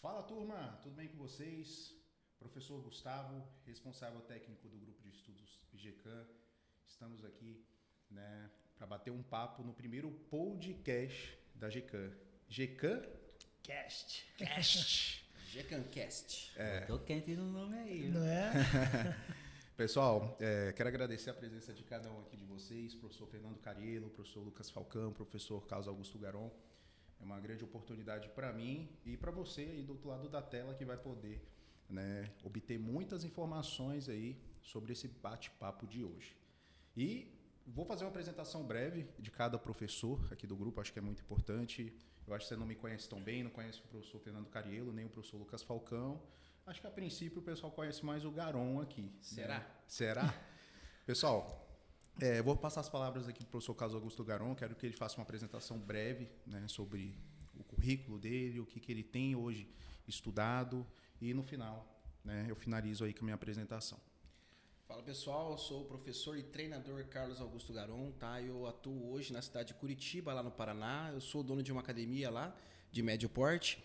Fala, turma, tudo bem com vocês? Professor Gustavo, responsável técnico do grupo de estudos GCAN. Estamos aqui, para bater um papo no primeiro podcast da GCAN. GCAN? Cast. GCANcast. Tô quente no nome aí. Não é? Pessoal, quero agradecer a presença de cada um aqui de vocês, professor Fernando Cariello, professor Lucas Falcão, professor Carlos Augusto Garon. É uma grande oportunidade para mim e para você aí do outro lado da tela que vai poder obter muitas informações aí sobre esse bate-papo de hoje. E vou fazer uma apresentação breve de cada professor aqui do grupo, acho que é muito importante. Eu acho que você não me conhece tão bem, não conhece o professor Fernando Cariello, nem o professor Lucas Falcão. Acho que a princípio o pessoal conhece mais o Garon aqui. Será? Será? Pessoal, vou passar as palavras aqui para o professor Carlos Augusto Garon. Quero que ele faça uma apresentação breve sobre o currículo dele, o que ele tem hoje estudado. E no final, eu finalizo aí com a minha apresentação. Fala pessoal, eu sou o professor e treinador Carlos Augusto Garon, tá? Eu atuo hoje na cidade de Curitiba, lá no Paraná. Eu sou dono de uma academia lá, de médio porte.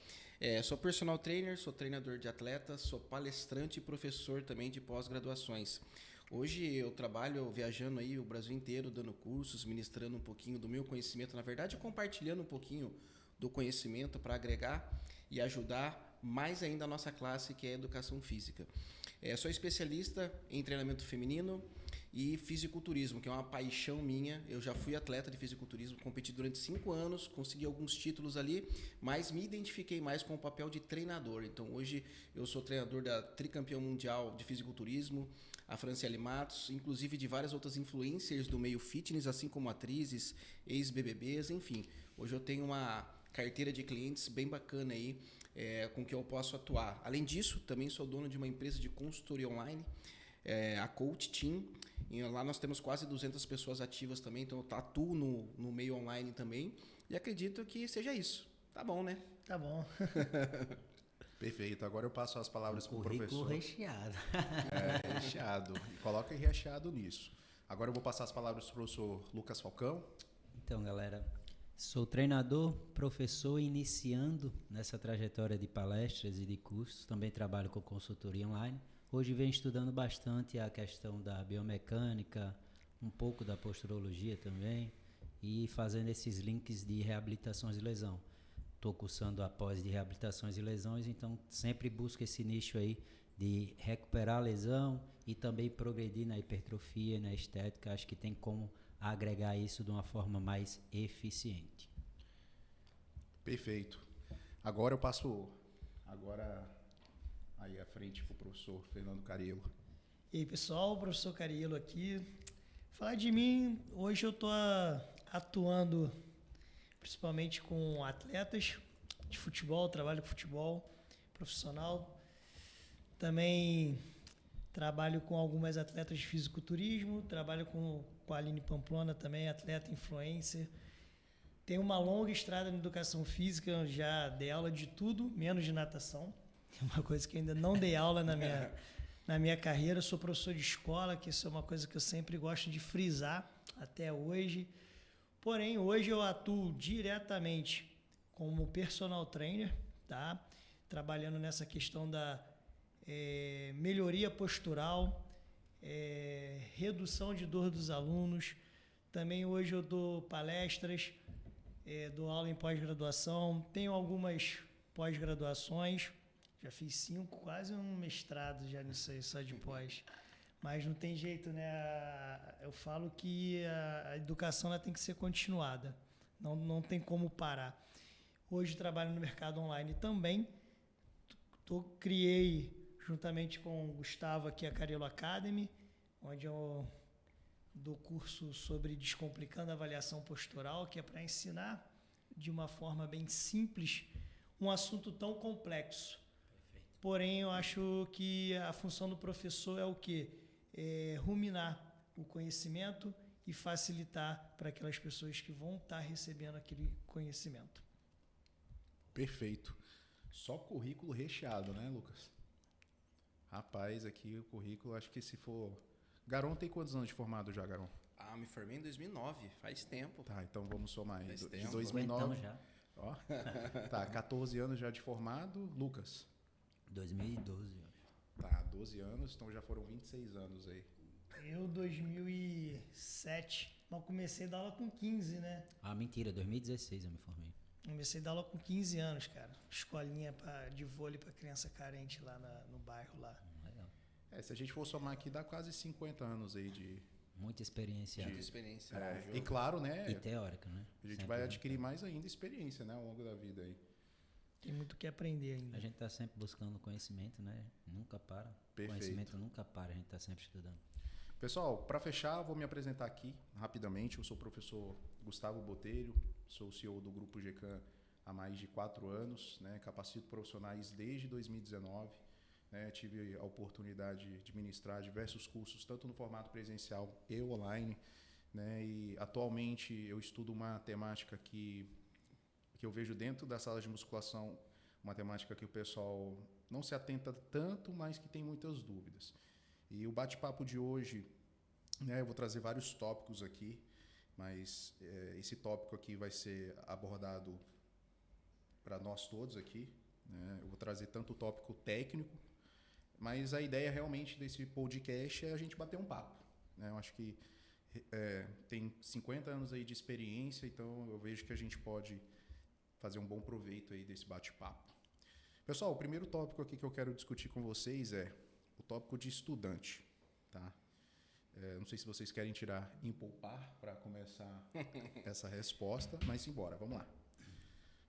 Sou personal trainer, sou treinador de atletas, sou palestrante e professor também de pós-graduações. Hoje eu trabalho viajando aí o Brasil inteiro, dando cursos, ministrando um pouquinho do meu conhecimento, na verdade compartilhando um pouquinho do conhecimento para agregar e ajudar mais ainda a nossa classe, que é a educação física. Sou especialista em treinamento feminino e fisiculturismo, que é uma paixão minha. Eu já fui atleta de fisiculturismo, competi durante 5 anos, consegui alguns títulos ali, mas me identifiquei mais com o papel de treinador. Então hoje eu sou treinador da tricampeã mundial de fisiculturismo, a Franciele Matos, inclusive de várias outras influencers do meio fitness, assim como atrizes, ex-BBBs, enfim. Hoje eu tenho uma carteira de clientes bem bacana aí, com que eu posso atuar. Além disso, também sou dono de uma empresa de consultoria online, a Coach Team. E lá nós temos quase 200 pessoas ativas também, então eu atuo no meio online também. E acredito que seja isso. Tá bom, né? Tá bom. Perfeito. Agora eu passo as palavras para o professor. Recheado. Recheado. Coloca recheado nisso. Agora eu vou passar as palavras para o professor Lucas Falcão. Então, galera, sou treinador, professor, iniciando nessa trajetória de palestras e de cursos. Também trabalho com consultoria online. Hoje venho estudando bastante a questão da biomecânica, um pouco da posturologia também, e fazendo esses links de reabilitações e lesão. Estou cursando a pós de reabilitações e lesões, então sempre busco esse nicho aí de recuperar a lesão e também progredir na hipertrofia e na estética. Acho que tem como agregar isso de uma forma mais eficiente. Perfeito. Agora eu passo aí à frente para o professor Fernando Cariello. E aí, pessoal, o professor Cariello aqui. Falar de mim, hoje eu estou atuando principalmente com atletas de futebol, trabalho com futebol profissional. Também trabalho com algumas atletas de fisiculturismo, trabalho com a Aline Pamplona também, atleta influencer. Tenho uma longa estrada na educação física, já dei aula de tudo, menos de natação. É uma coisa que ainda não dei aula na minha carreira. Sou professor de escola, que isso é uma coisa que eu sempre gosto de frisar até hoje. Porém, hoje eu atuo diretamente como personal trainer, tá? Trabalhando nessa questão da melhoria postural, redução de dor dos alunos. Também hoje eu dou palestras, dou aula em pós-graduação, tenho algumas pós-graduações, já fiz 5, quase um mestrado já nisso aí, só de pós. Mas não tem jeito, né? Eu falo que a educação ela tem que ser continuada, não tem como parar. Hoje trabalho no mercado online também, criei juntamente com o Gustavo aqui a Cariello Academy, onde eu dou curso sobre descomplicando a avaliação postural, que é para ensinar de uma forma bem simples um assunto tão complexo. Perfeito. Porém, eu acho que a função do professor é o quê? Ruminar o conhecimento e facilitar para aquelas pessoas que vão estar recebendo aquele conhecimento. Perfeito. Só currículo recheado, né, Lucas? Rapaz, aqui o currículo, acho que se for... Garon tem quantos anos de formado já, Garon? Me formei em 2009, faz tempo. Tá, então vamos somar aí. Faz De tempo. 2009, Já. Ó, tá, 14 anos já de formado. Lucas? 2012, eu acho. Tá, 12 anos, então já foram 26 anos aí. Eu, 2007, mas comecei a dar aula com 15, né? Ah, mentira, 2016 eu me formei. Comecei a dar aula com 15 anos, cara. Escolinha de vôlei pra criança carente lá no bairro lá. Legal. Se a gente for somar aqui, dá quase 50 anos aí de... Muita experiência. Muita experiência. E claro, né? E teórica, né? A gente Sempre, vai né? adquirir mais ainda experiência, né? Ao longo da vida aí. Tem muito o que aprender ainda. A gente está sempre buscando conhecimento, né? Nunca para. Perfeito. Conhecimento nunca para, a gente está sempre estudando. Pessoal, para fechar, vou me apresentar aqui rapidamente. Eu sou o professor Gustavo Botelho, sou o CEO do Grupo GECAM há mais de 4 anos, né? Capacito profissionais desde 2019. Né? Tive a oportunidade de ministrar diversos cursos, tanto no formato presencial e online. Né? E atualmente eu estudo uma temática que eu vejo dentro das salas de musculação, uma temática que o pessoal não se atenta tanto, mas que tem muitas dúvidas. E o bate-papo de hoje, né, eu vou trazer vários tópicos aqui, mas esse tópico aqui vai ser abordado para nós todos aqui. Né? Eu vou trazer tanto o tópico técnico, mas a ideia realmente desse podcast é a gente bater um papo. Né? Eu acho que tem 50 anos aí de experiência, então eu vejo que a gente pode fazer um bom proveito aí desse bate-papo. Pessoal, o primeiro tópico aqui que eu quero discutir com vocês é o tópico de estudante, tá? Não sei se vocês querem tirar impulpar para começar essa resposta, mas simbora, vamos lá.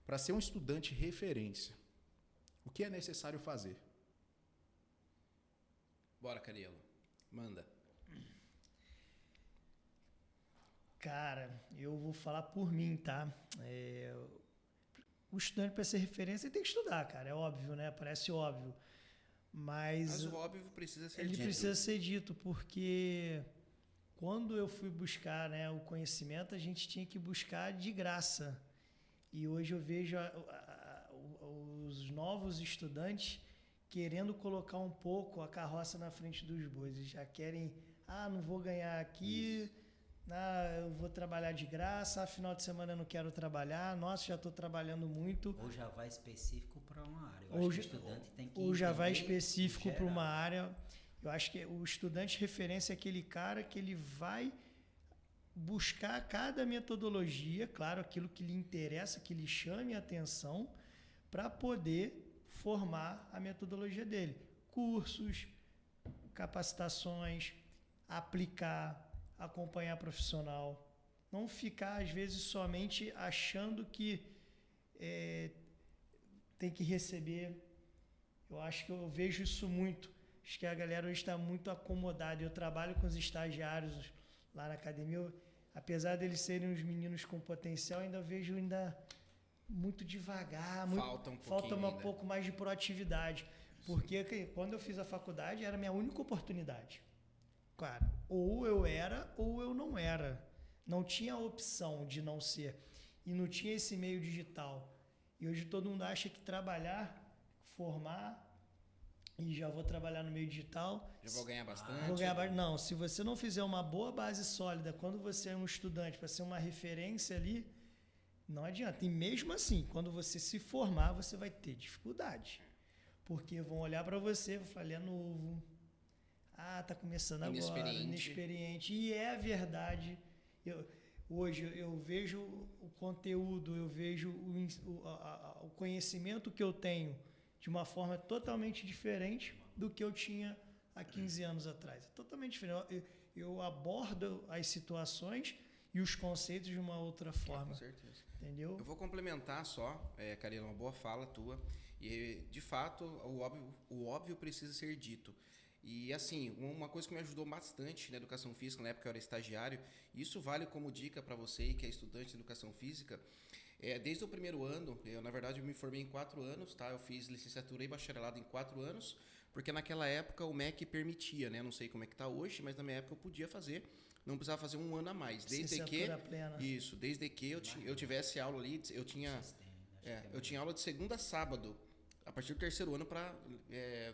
Para ser um estudante referência, o que é necessário fazer? Bora, Carielo. Manda. Cara, eu vou falar por mim, tá? O estudante, para ser referência, ele tem que estudar, cara. É óbvio, né? Parece óbvio. Mas o óbvio precisa ser ele dito. precisa ser dito, porque quando eu fui buscar, né, o conhecimento, a gente tinha que buscar de graça. E hoje eu vejo os novos estudantes querendo colocar um pouco a carroça na frente dos bois. Eles já querem, não vou ganhar aqui... eu vou trabalhar de graça, final de semana eu não quero trabalhar, nossa, já estou trabalhando muito. Ou já vai específico para uma área. Eu acho que o estudante tem que ou já vai entender específico o para uma geral. área. Eu acho que o estudante referência é aquele cara que ele vai buscar cada metodologia, claro, aquilo que lhe interessa, que lhe chame a atenção, para poder formar a metodologia dele. Cursos, capacitações, aplicar, acompanhar profissional, não ficar às vezes somente achando que tem que receber. Eu acho que eu vejo isso muito. Acho que a galera hoje está muito acomodada. Eu trabalho com os estagiários lá na academia. Apesar deles serem os meninos com potencial, ainda vejo muito devagar. Falta um pouco mais de proatividade. Porque quando eu fiz a faculdade, era a minha única oportunidade. Cara, ou eu era ou eu não era. Não tinha opção de não ser. E não tinha esse meio digital. E hoje todo mundo acha que trabalhar, formar, e já vou trabalhar no meio digital. Já vou ganhar bastante. Vou ganhar. Não, se você não fizer uma boa base sólida, quando você é um estudante, para ser uma referência ali, não adianta. E mesmo assim, quando você se formar, você vai ter dificuldade. Porque vão olhar para você e vão falar, ele é novo. Tá começando agora, inexperiente. E é a verdade. Hoje eu vejo o conteúdo, eu vejo o conhecimento que eu tenho de uma forma totalmente diferente do que eu tinha há 15 anos atrás. É totalmente diferente. Eu abordo as situações e os conceitos de uma outra forma. Com certeza. Entendeu? Eu vou complementar só, Carila, uma boa fala tua. E, de fato, o óbvio precisa ser dito. E, assim, uma coisa que me ajudou bastante na educação física, na época eu era estagiário, e isso vale como dica para você que é estudante de educação física, desde o primeiro ano, na verdade, eu me formei em 4 anos, tá? Eu fiz licenciatura e bacharelado em 4 anos, porque naquela época o MEC permitia, né? Não sei como é que está hoje, mas na minha época eu podia fazer, não precisava fazer um ano a mais. Desde que eu tivesse aula ali, eu tinha aula de segunda a sábado, a partir do terceiro ano, para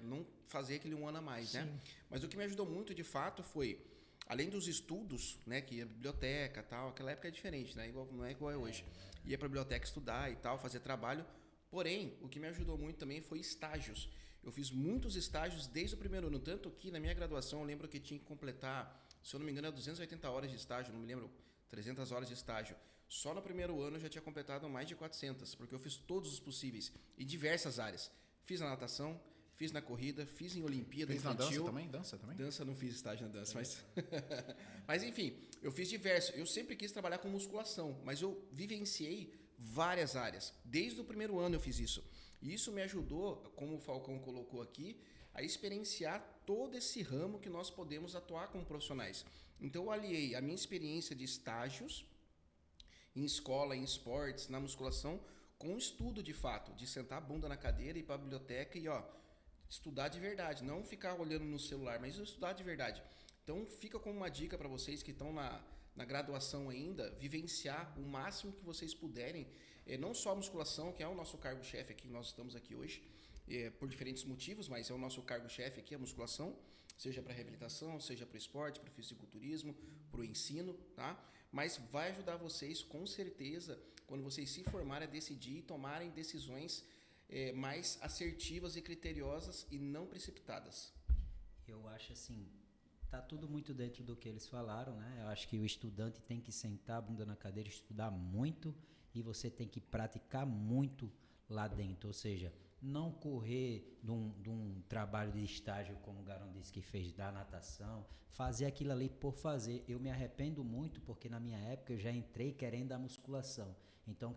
não fazer aquele um ano a mais, né? Mas o que me ajudou muito, de fato, foi além dos estudos, né, que ia biblioteca e tal, aquela época é diferente, né, não é igual é hoje. Ia para a biblioteca estudar e tal, fazer trabalho. Porém, o que me ajudou muito também foi estágios. Eu fiz muitos estágios desde o primeiro ano, tanto que na minha graduação eu lembro que tinha que completar, se eu não me engano, 280 horas de estágio, não me lembro, 300 horas de estágio. Só no primeiro ano eu já tinha completado mais de 400, porque eu fiz todos os possíveis, em diversas áreas. Fiz na natação, fiz na corrida, fiz em Olimpíada Fez na infantil. dança também? Dança também? Dança, não fiz estágio na dança, mas... mas enfim, eu fiz diversos. Eu sempre quis trabalhar com musculação, mas eu vivenciei várias áreas. Desde o primeiro ano eu fiz isso. E isso me ajudou, como o Falcão colocou aqui, a experienciar todo esse ramo que nós podemos atuar como profissionais. Então eu aliei a minha experiência de estágios em escola, em esportes, na musculação, com estudo de fato, de sentar a bunda na cadeira, ir para a biblioteca e estudar de verdade, não ficar olhando no celular, mas estudar de verdade. Então fica como uma dica para vocês que estão na graduação ainda, vivenciar o máximo que vocês puderem, não só a musculação, que é o nosso cargo-chefe aqui, nós estamos aqui hoje, por diferentes motivos, mas é o nosso cargo-chefe aqui, a musculação, seja para reabilitação, seja para o esporte, para o fisiculturismo, para o ensino, tá? Mas vai ajudar vocês, com certeza, quando vocês se formarem, a decidir e tomarem decisões mais assertivas e criteriosas e não precipitadas. Eu acho assim, tá tudo muito dentro do que eles falaram, né? Eu acho que o estudante tem que sentar a bunda na cadeira, estudar muito e você tem que praticar muito lá dentro, ou seja, não correr de um trabalho de estágio, como o Garão disse que fez, da natação, fazer aquilo ali por fazer. Eu me arrependo muito porque na minha época eu já entrei querendo a musculação. Então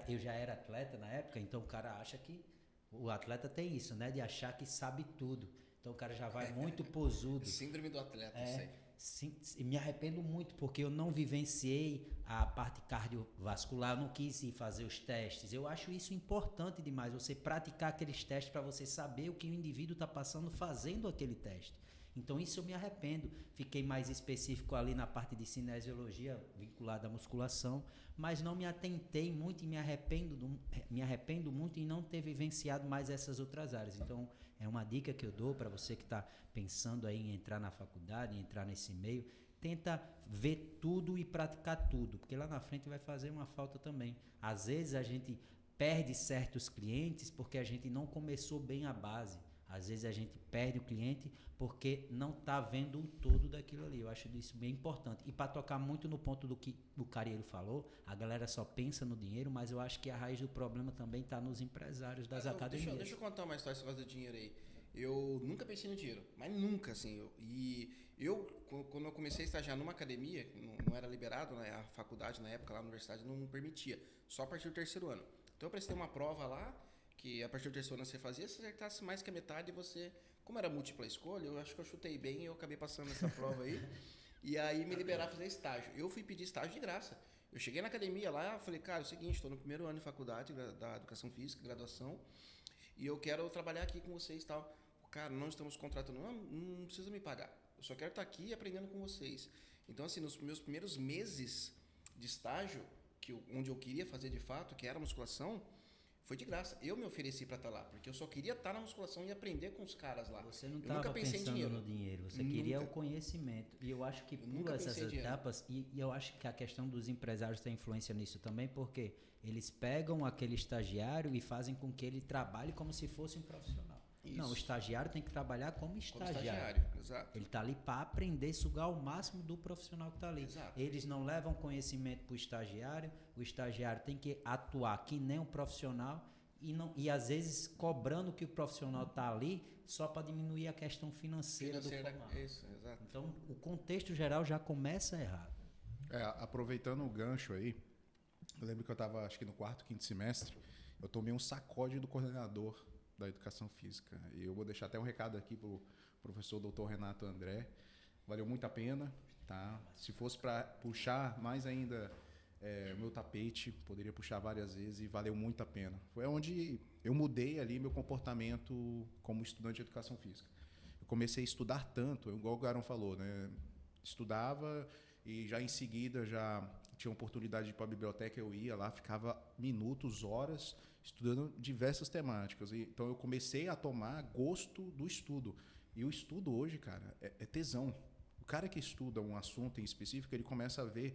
eu já era atleta na época, então o cara acha que o atleta tem isso, né? De achar que sabe tudo. Então o cara já vai muito posudo. Síndrome do atleta, isso aí. Sim, me arrependo muito porque eu não vivenciei a parte cardiovascular, eu não quis ir fazer os testes. Eu acho isso importante demais, você praticar aqueles testes para você saber o que o indivíduo está passando fazendo aquele teste. Então isso eu me arrependo. Fiquei mais específico ali na parte de cinesiologia vinculada à musculação, mas não me atentei muito e me arrependo muito em não ter vivenciado mais essas outras áreas. Então é uma dica que eu dou para você que está pensando aí em entrar na faculdade, em entrar nesse meio, tenta ver tudo e praticar tudo, porque lá na frente vai fazer uma falta também. Às vezes a gente perde certos clientes porque a gente não começou bem a base. Às vezes a gente perde o cliente porque não está vendo um todo daquilo ali. Eu acho isso bem importante. E para tocar muito no ponto do que o Cariello falou, a galera só pensa no dinheiro, mas eu acho que a raiz do problema também está nos empresários das academias. Deixa eu contar uma história sobre o dinheiro aí. Eu nunca pensei no dinheiro, mas nunca, assim. Quando eu comecei a estagiar numa academia, não era liberado, né, a faculdade na época, lá na universidade, não permitia. Só a partir do terceiro ano. Então eu prestei uma prova lá, que a partir do terceiro ano você fazia, se acertasse mais que a metade, você... Como era múltipla escolha, eu acho que eu chutei bem e eu acabei passando essa prova aí. E aí me liberaram para fazer estágio. Eu fui pedir estágio de graça. Eu cheguei na academia lá, falei, cara, é o seguinte, estou no primeiro ano de faculdade da educação física, graduação, e eu quero trabalhar aqui com vocês e tal. Cara, não estamos contratando, não precisa me pagar. Eu só quero estar aqui aprendendo com vocês. Então, assim, nos meus primeiros meses de estágio, onde eu queria fazer de fato, que era musculação, foi de graça. Eu me ofereci para estar lá, porque eu só queria estar na musculação e aprender com os caras lá. Você não estava pensando no dinheiro, você queria o conhecimento. E eu acho que pula essas etapas, e eu acho que a questão dos empresários tem influência nisso também, porque eles pegam aquele estagiário e fazem com que ele trabalhe como se fosse um profissional. Isso. Não, o estagiário tem que trabalhar como estagiário. Exato. Ele está ali para aprender, sugar o máximo do profissional que está ali. Exato. Eles não levam conhecimento para o estagiário tem que atuar que nem um profissional e às vezes cobrando que o profissional está ali só para diminuir a questão financeira do formato. Isso, exato. Então, o contexto geral já começa errado. Aproveitando o gancho aí, eu lembro que eu estava, acho que no quarto, quinto semestre, eu tomei um sacode do coordenador da educação física. E eu vou deixar até um recado aqui para o professor Dr. Renato André. Valeu muito a pena, tá? Se fosse para puxar mais ainda o meu tapete, poderia puxar várias vezes e valeu muito a pena. Foi onde eu mudei ali meu comportamento como estudante de educação física. Eu comecei a estudar tanto, igual o Garão falou, né? Estudava e já em seguida já tinha oportunidade de ir para a biblioteca, eu ia lá, ficava minutos, horas estudando diversas temáticas. Então eu comecei a tomar gosto do estudo. E o estudo hoje, cara, é tesão. cara que estuda um assunto em específico, ele começa a ver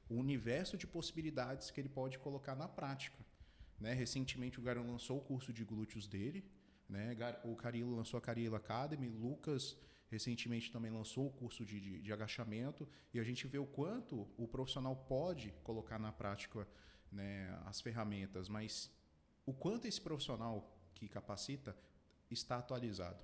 o universo de possibilidades que ele pode colocar na prática. Né? Recentemente o Garão lançou o curso de glúteos dele, né? O Carilo lançou a Carilo Academy, Lucas recentemente também lançou o curso de agachamento, e a gente vê o quanto o profissional pode colocar na prática, né, as ferramentas, mas o quanto esse profissional que capacita está atualizado.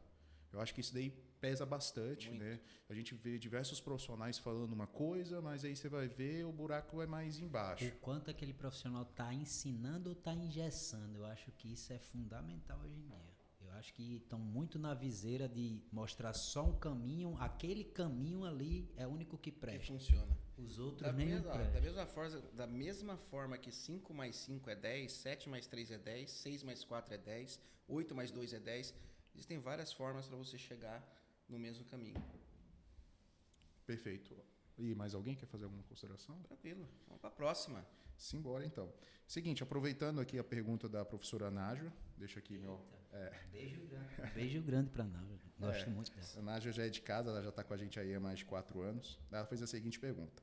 Eu acho que isso daí pesa bastante, né? A gente vê diversos profissionais falando uma coisa, mas aí você vai ver o buraco é mais embaixo. O quanto aquele profissional está ensinando ou está engessando, eu acho que isso é fundamental hoje em dia. Eu acho que estão muito na viseira de mostrar só um caminho, aquele caminho ali é o único que presta. Que funciona. Os outros nem prestam. Da mesma forma que 5 mais 5 é 10, 7 mais 3 é 10, 6 mais 4 é 10, 8 mais 2 é 10. Existem várias formas para você chegar no mesmo caminho. Perfeito. E mais alguém quer fazer alguma consideração? Tranquilo. Vamos para a próxima. Simbora, então. Seguinte, aproveitando aqui a pergunta da professora Nájua, deixa aqui Eita. meu... Beijo grande. Beijo grande para Nájua. Gosto muito dessa. A Nájua já é de casa, ela já está com a gente aí há mais de 4 anos. Ela fez a seguinte pergunta: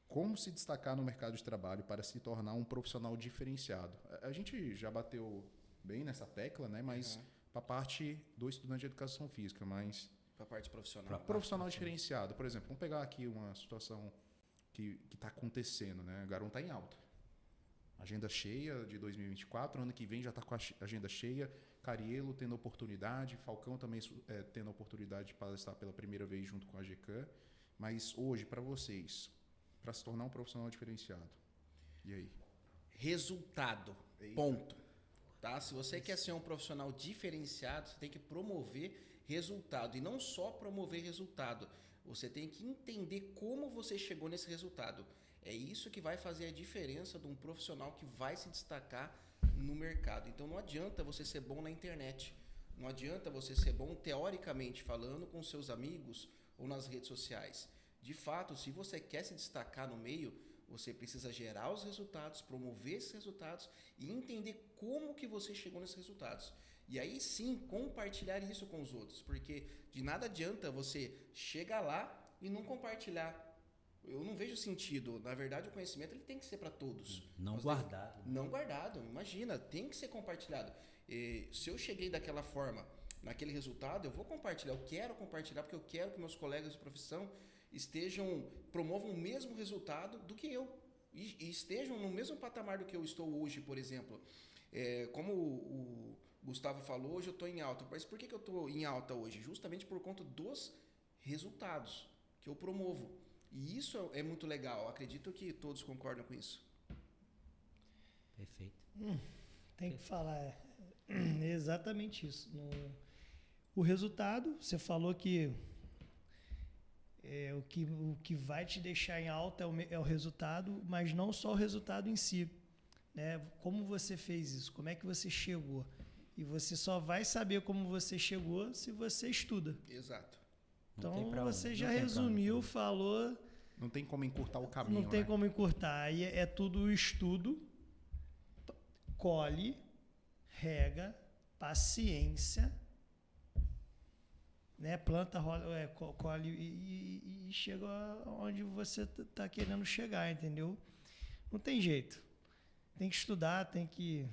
como se destacar no mercado de trabalho para se tornar um profissional diferenciado? A gente já bateu bem nessa tecla, né? Mas para a parte do estudante de educação física, mas Para a parte profissional. profissional diferenciado, por exemplo, vamos pegar aqui uma situação que está acontecendo, né? O Garão está em alta. Agenda cheia de 2024, ano que vem já está com a agenda cheia. Carielo tendo oportunidade, Falcão também tendo oportunidade de palestrar pela primeira vez junto com a GCAM. Mas hoje, para vocês, para se tornar um profissional diferenciado, e aí? Resultado. Eita. Ponto. Tá? Se você quer ser um profissional diferenciado, você tem que promover resultado. E não só promover resultado. Você tem que entender como você chegou nesse resultado. É isso que vai fazer a diferença de um profissional que vai se destacar no mercado. Então não adianta você ser bom na internet. Não adianta você ser bom teoricamente falando com seus amigos ou nas redes sociais. De fato, se você quer se destacar no meio, você precisa gerar os resultados, promover esses resultados e entender como que você chegou nesses resultados. E aí sim, compartilhar isso com os outros, porque de nada adianta você chegar lá e não compartilhar. Eu não vejo sentido. Na verdade, o conhecimento ele tem que ser para todos. Não guardado. Não guardado, imagina, tem que ser compartilhado. E se eu cheguei daquela forma, naquele resultado, eu vou compartilhar, eu quero compartilhar, porque eu quero que meus colegas de profissão promovam o mesmo resultado do que eu. E estejam no mesmo patamar do que eu estou hoje, por exemplo. Como o Gustavo falou, hoje eu estou em alta. Mas por que eu estou em alta hoje? Justamente por conta dos resultados que eu promovo. E isso é muito legal. Acredito que todos concordam com isso. Perfeito. Tem que falar. É exatamente isso. O resultado, você falou que o que vai te deixar em alta é o resultado, mas não só o resultado em si. Né? Como você fez isso? Como é que você chegou? E você só vai saber como você chegou se você estuda. Exato. Então você já resumiu, falou. Não tem como encurtar o caminho. Não tem né? como encurtar. Aí é tudo estudo, colhe, rega, paciência, né? Planta, colhe e chega onde você está querendo chegar, entendeu? Não tem jeito. Tem que estudar, tem que.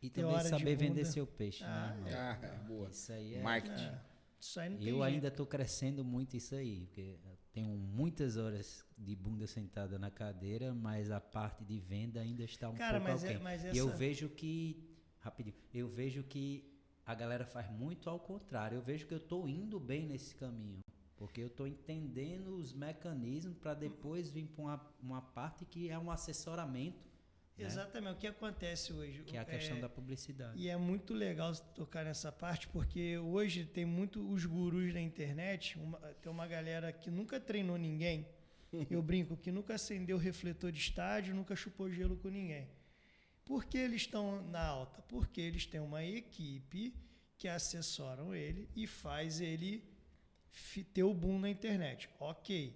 E também saber vender seu peixe. Boa. Isso aí é. Marketing. Isso aí não tem Eu jeito. ainda estou crescendo muito isso aí, porque eu tenho muitas horas de bunda sentada na cadeira, mas a parte de venda ainda está um pouco aquém. E eu vejo que, rapidinho, eu vejo que a galera faz muito ao contrário. Eu vejo que eu estou indo bem nesse caminho, porque eu estou entendendo os mecanismos para depois vir para uma parte que é um assessoramento. Exatamente. O que acontece hoje? Que é a questão da publicidade. E é muito legal tocar nessa parte, porque hoje tem muito os gurus da internet, tem uma galera que nunca treinou ninguém, eu brinco, que nunca acendeu refletor de estádio, nunca chupou gelo com ninguém. Por que eles estão na alta? Porque eles têm uma equipe que assessoram ele e faz ele ter o boom na internet. Ok.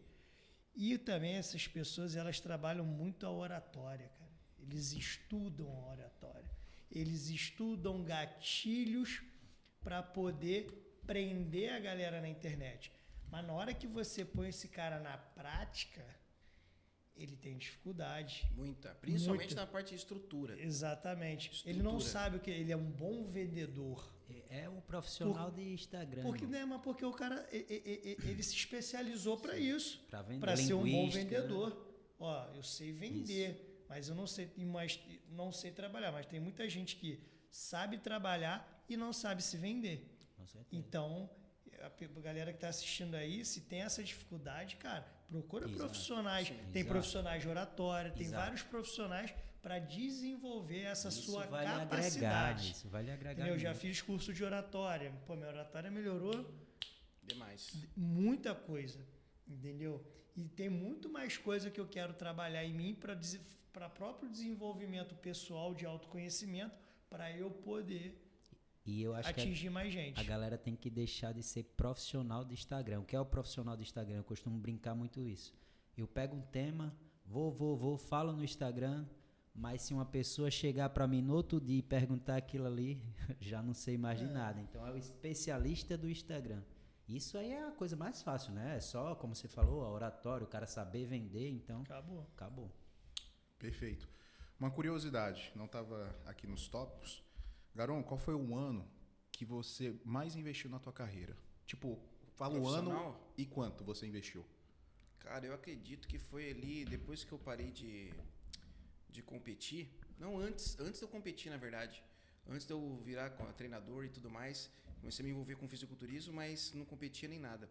E também essas pessoas, elas trabalham muito a oratória, cara. Eles estudam a oratória. Eles estudam gatilhos para poder prender a galera na internet. Mas na hora que você põe esse cara na prática, ele tem dificuldade. Muita. Principalmente Muita. na parte de estrutura. Exatamente. Ele não sabe o que ele é um bom vendedor. É o profissional de Instagram. Porque, irmão. né, mas porque o cara ele se especializou para isso, Pra vender para ser um bom linguística, vendedor. Ó, eu sei vender, mas eu não sei trabalhar. Mas tem muita gente que sabe trabalhar e não sabe se vender. Com certeza. Então, a galera que está assistindo aí, se tem essa dificuldade, cara, procura Exato. profissionais. Sim. Tem Exato. profissionais de oratória, tem Exato. vários profissionais para desenvolver essa Isso sua vai lhe agregar, capacidade. isso vai lhe agregar. Entendeu? Eu já muito. fiz curso de oratória. Pô, minha oratória melhorou Demais. muita coisa, entendeu? E tem muito mais coisa que eu quero trabalhar em mim para próprio desenvolvimento pessoal de autoconhecimento, para eu poder E eu acho que atingir mais gente. a galera tem que deixar de ser profissional de Instagram. O que é o profissional de Instagram? Eu costumo brincar muito isso. Eu pego um tema, falo no Instagram, mas se uma pessoa chegar para mim no outro dia e perguntar aquilo ali, já não sei mais de nada. Então é o especialista do Instagram. Isso aí é a coisa mais fácil, né? É só, como você falou, a oratório, o cara saber vender, então Acabou. Perfeito. Uma curiosidade, não estava aqui nos tópicos. Garon, qual foi o ano que você mais investiu na tua carreira? Tipo, fala o ano Profissional? e quanto você investiu. Cara, eu acredito que foi ali, depois que eu parei de competir. Não, antes de eu competir, na verdade. Antes de eu virar treinador e tudo mais, comecei a me envolver com fisiculturismo, mas não competia nem nada.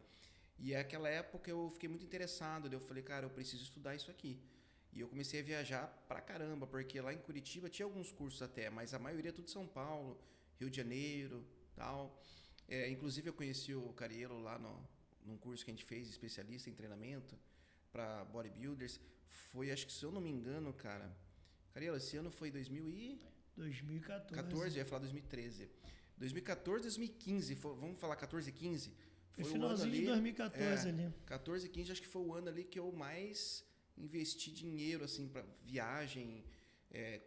E naquela época eu fiquei muito interessado. Daí eu falei, cara, eu preciso estudar isso aqui. E eu comecei a viajar pra caramba, porque lá em Curitiba tinha alguns cursos até, mas a maioria é tudo São Paulo, Rio de Janeiro, tal. Inclusive eu conheci o Cariello lá num curso que a gente fez, especialista em treinamento para bodybuilders. Foi, acho que se eu não me engano, cara, Cariello, esse ano foi 2014, eu ia falar 2013. 2014, 2015, vamos falar 14, 15? Foi finalzinho de 2014 ali. 14, 15, acho que foi o ano ali que eu mais investi dinheiro, assim, para viagem,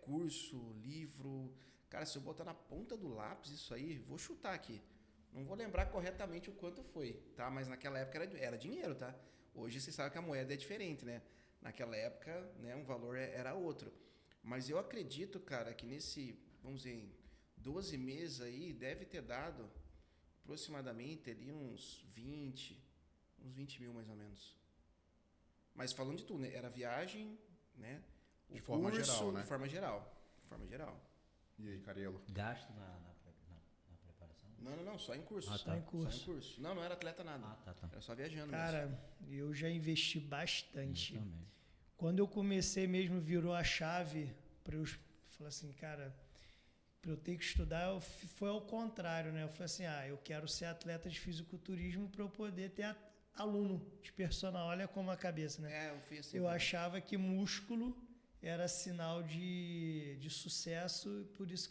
curso, livro. Cara, se eu botar na ponta do lápis isso aí, vou chutar aqui. Não vou lembrar corretamente o quanto foi, tá? Mas naquela época era dinheiro, tá? Hoje você sabe que a moeda é diferente, né? Naquela época, né, um valor era outro. Mas eu acredito, cara, que nesse, vamos dizer, em 12 meses aí, deve ter dado aproximadamente ali uns 20 mil mais ou menos. Mas falando de tudo, né? Era viagem, né? De forma geral, né? De forma geral. E aí, Cariello? gasto na preparação. Não, só em curso. Ah, tá. Só em curso. Só em curso. Não era atleta nada. Ah, tá. Era só viajando Cara, mesmo. eu já investi bastante. Eu também. Quando eu comecei mesmo, virou a chave para eu falar assim, cara, para eu ter que estudar, foi ao contrário, né? Eu falei assim, eu quero ser atleta de fisiculturismo para eu poder ter aluno de personal. Olha como a cabeça, né? Eu fiz assim. Eu achava que músculo era sinal de sucesso, por isso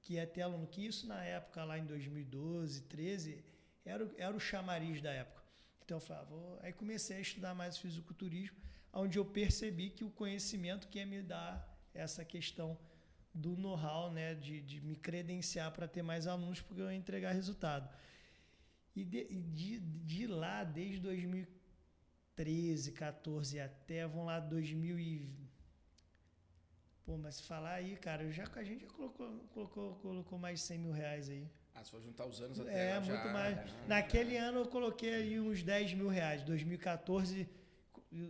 que ia ter aluno. Que isso na época, lá em 2012, 13, era o chamariz da época. Então eu falava, aí comecei a estudar mais fisiculturismo, onde eu percebi que o conhecimento que ia me dar essa questão do know-how, né, de me credenciar para ter mais alunos, porque eu ia entregar resultado. E de lá, desde 2013, 14 até, vamos lá, 2000 e... Pô, mas se falar aí, cara, a gente já colocou mais de 100 mil reais aí. Se for juntar os anos até já... Muito mais. Naquele ano eu coloquei aí uns 10 mil reais. 2014,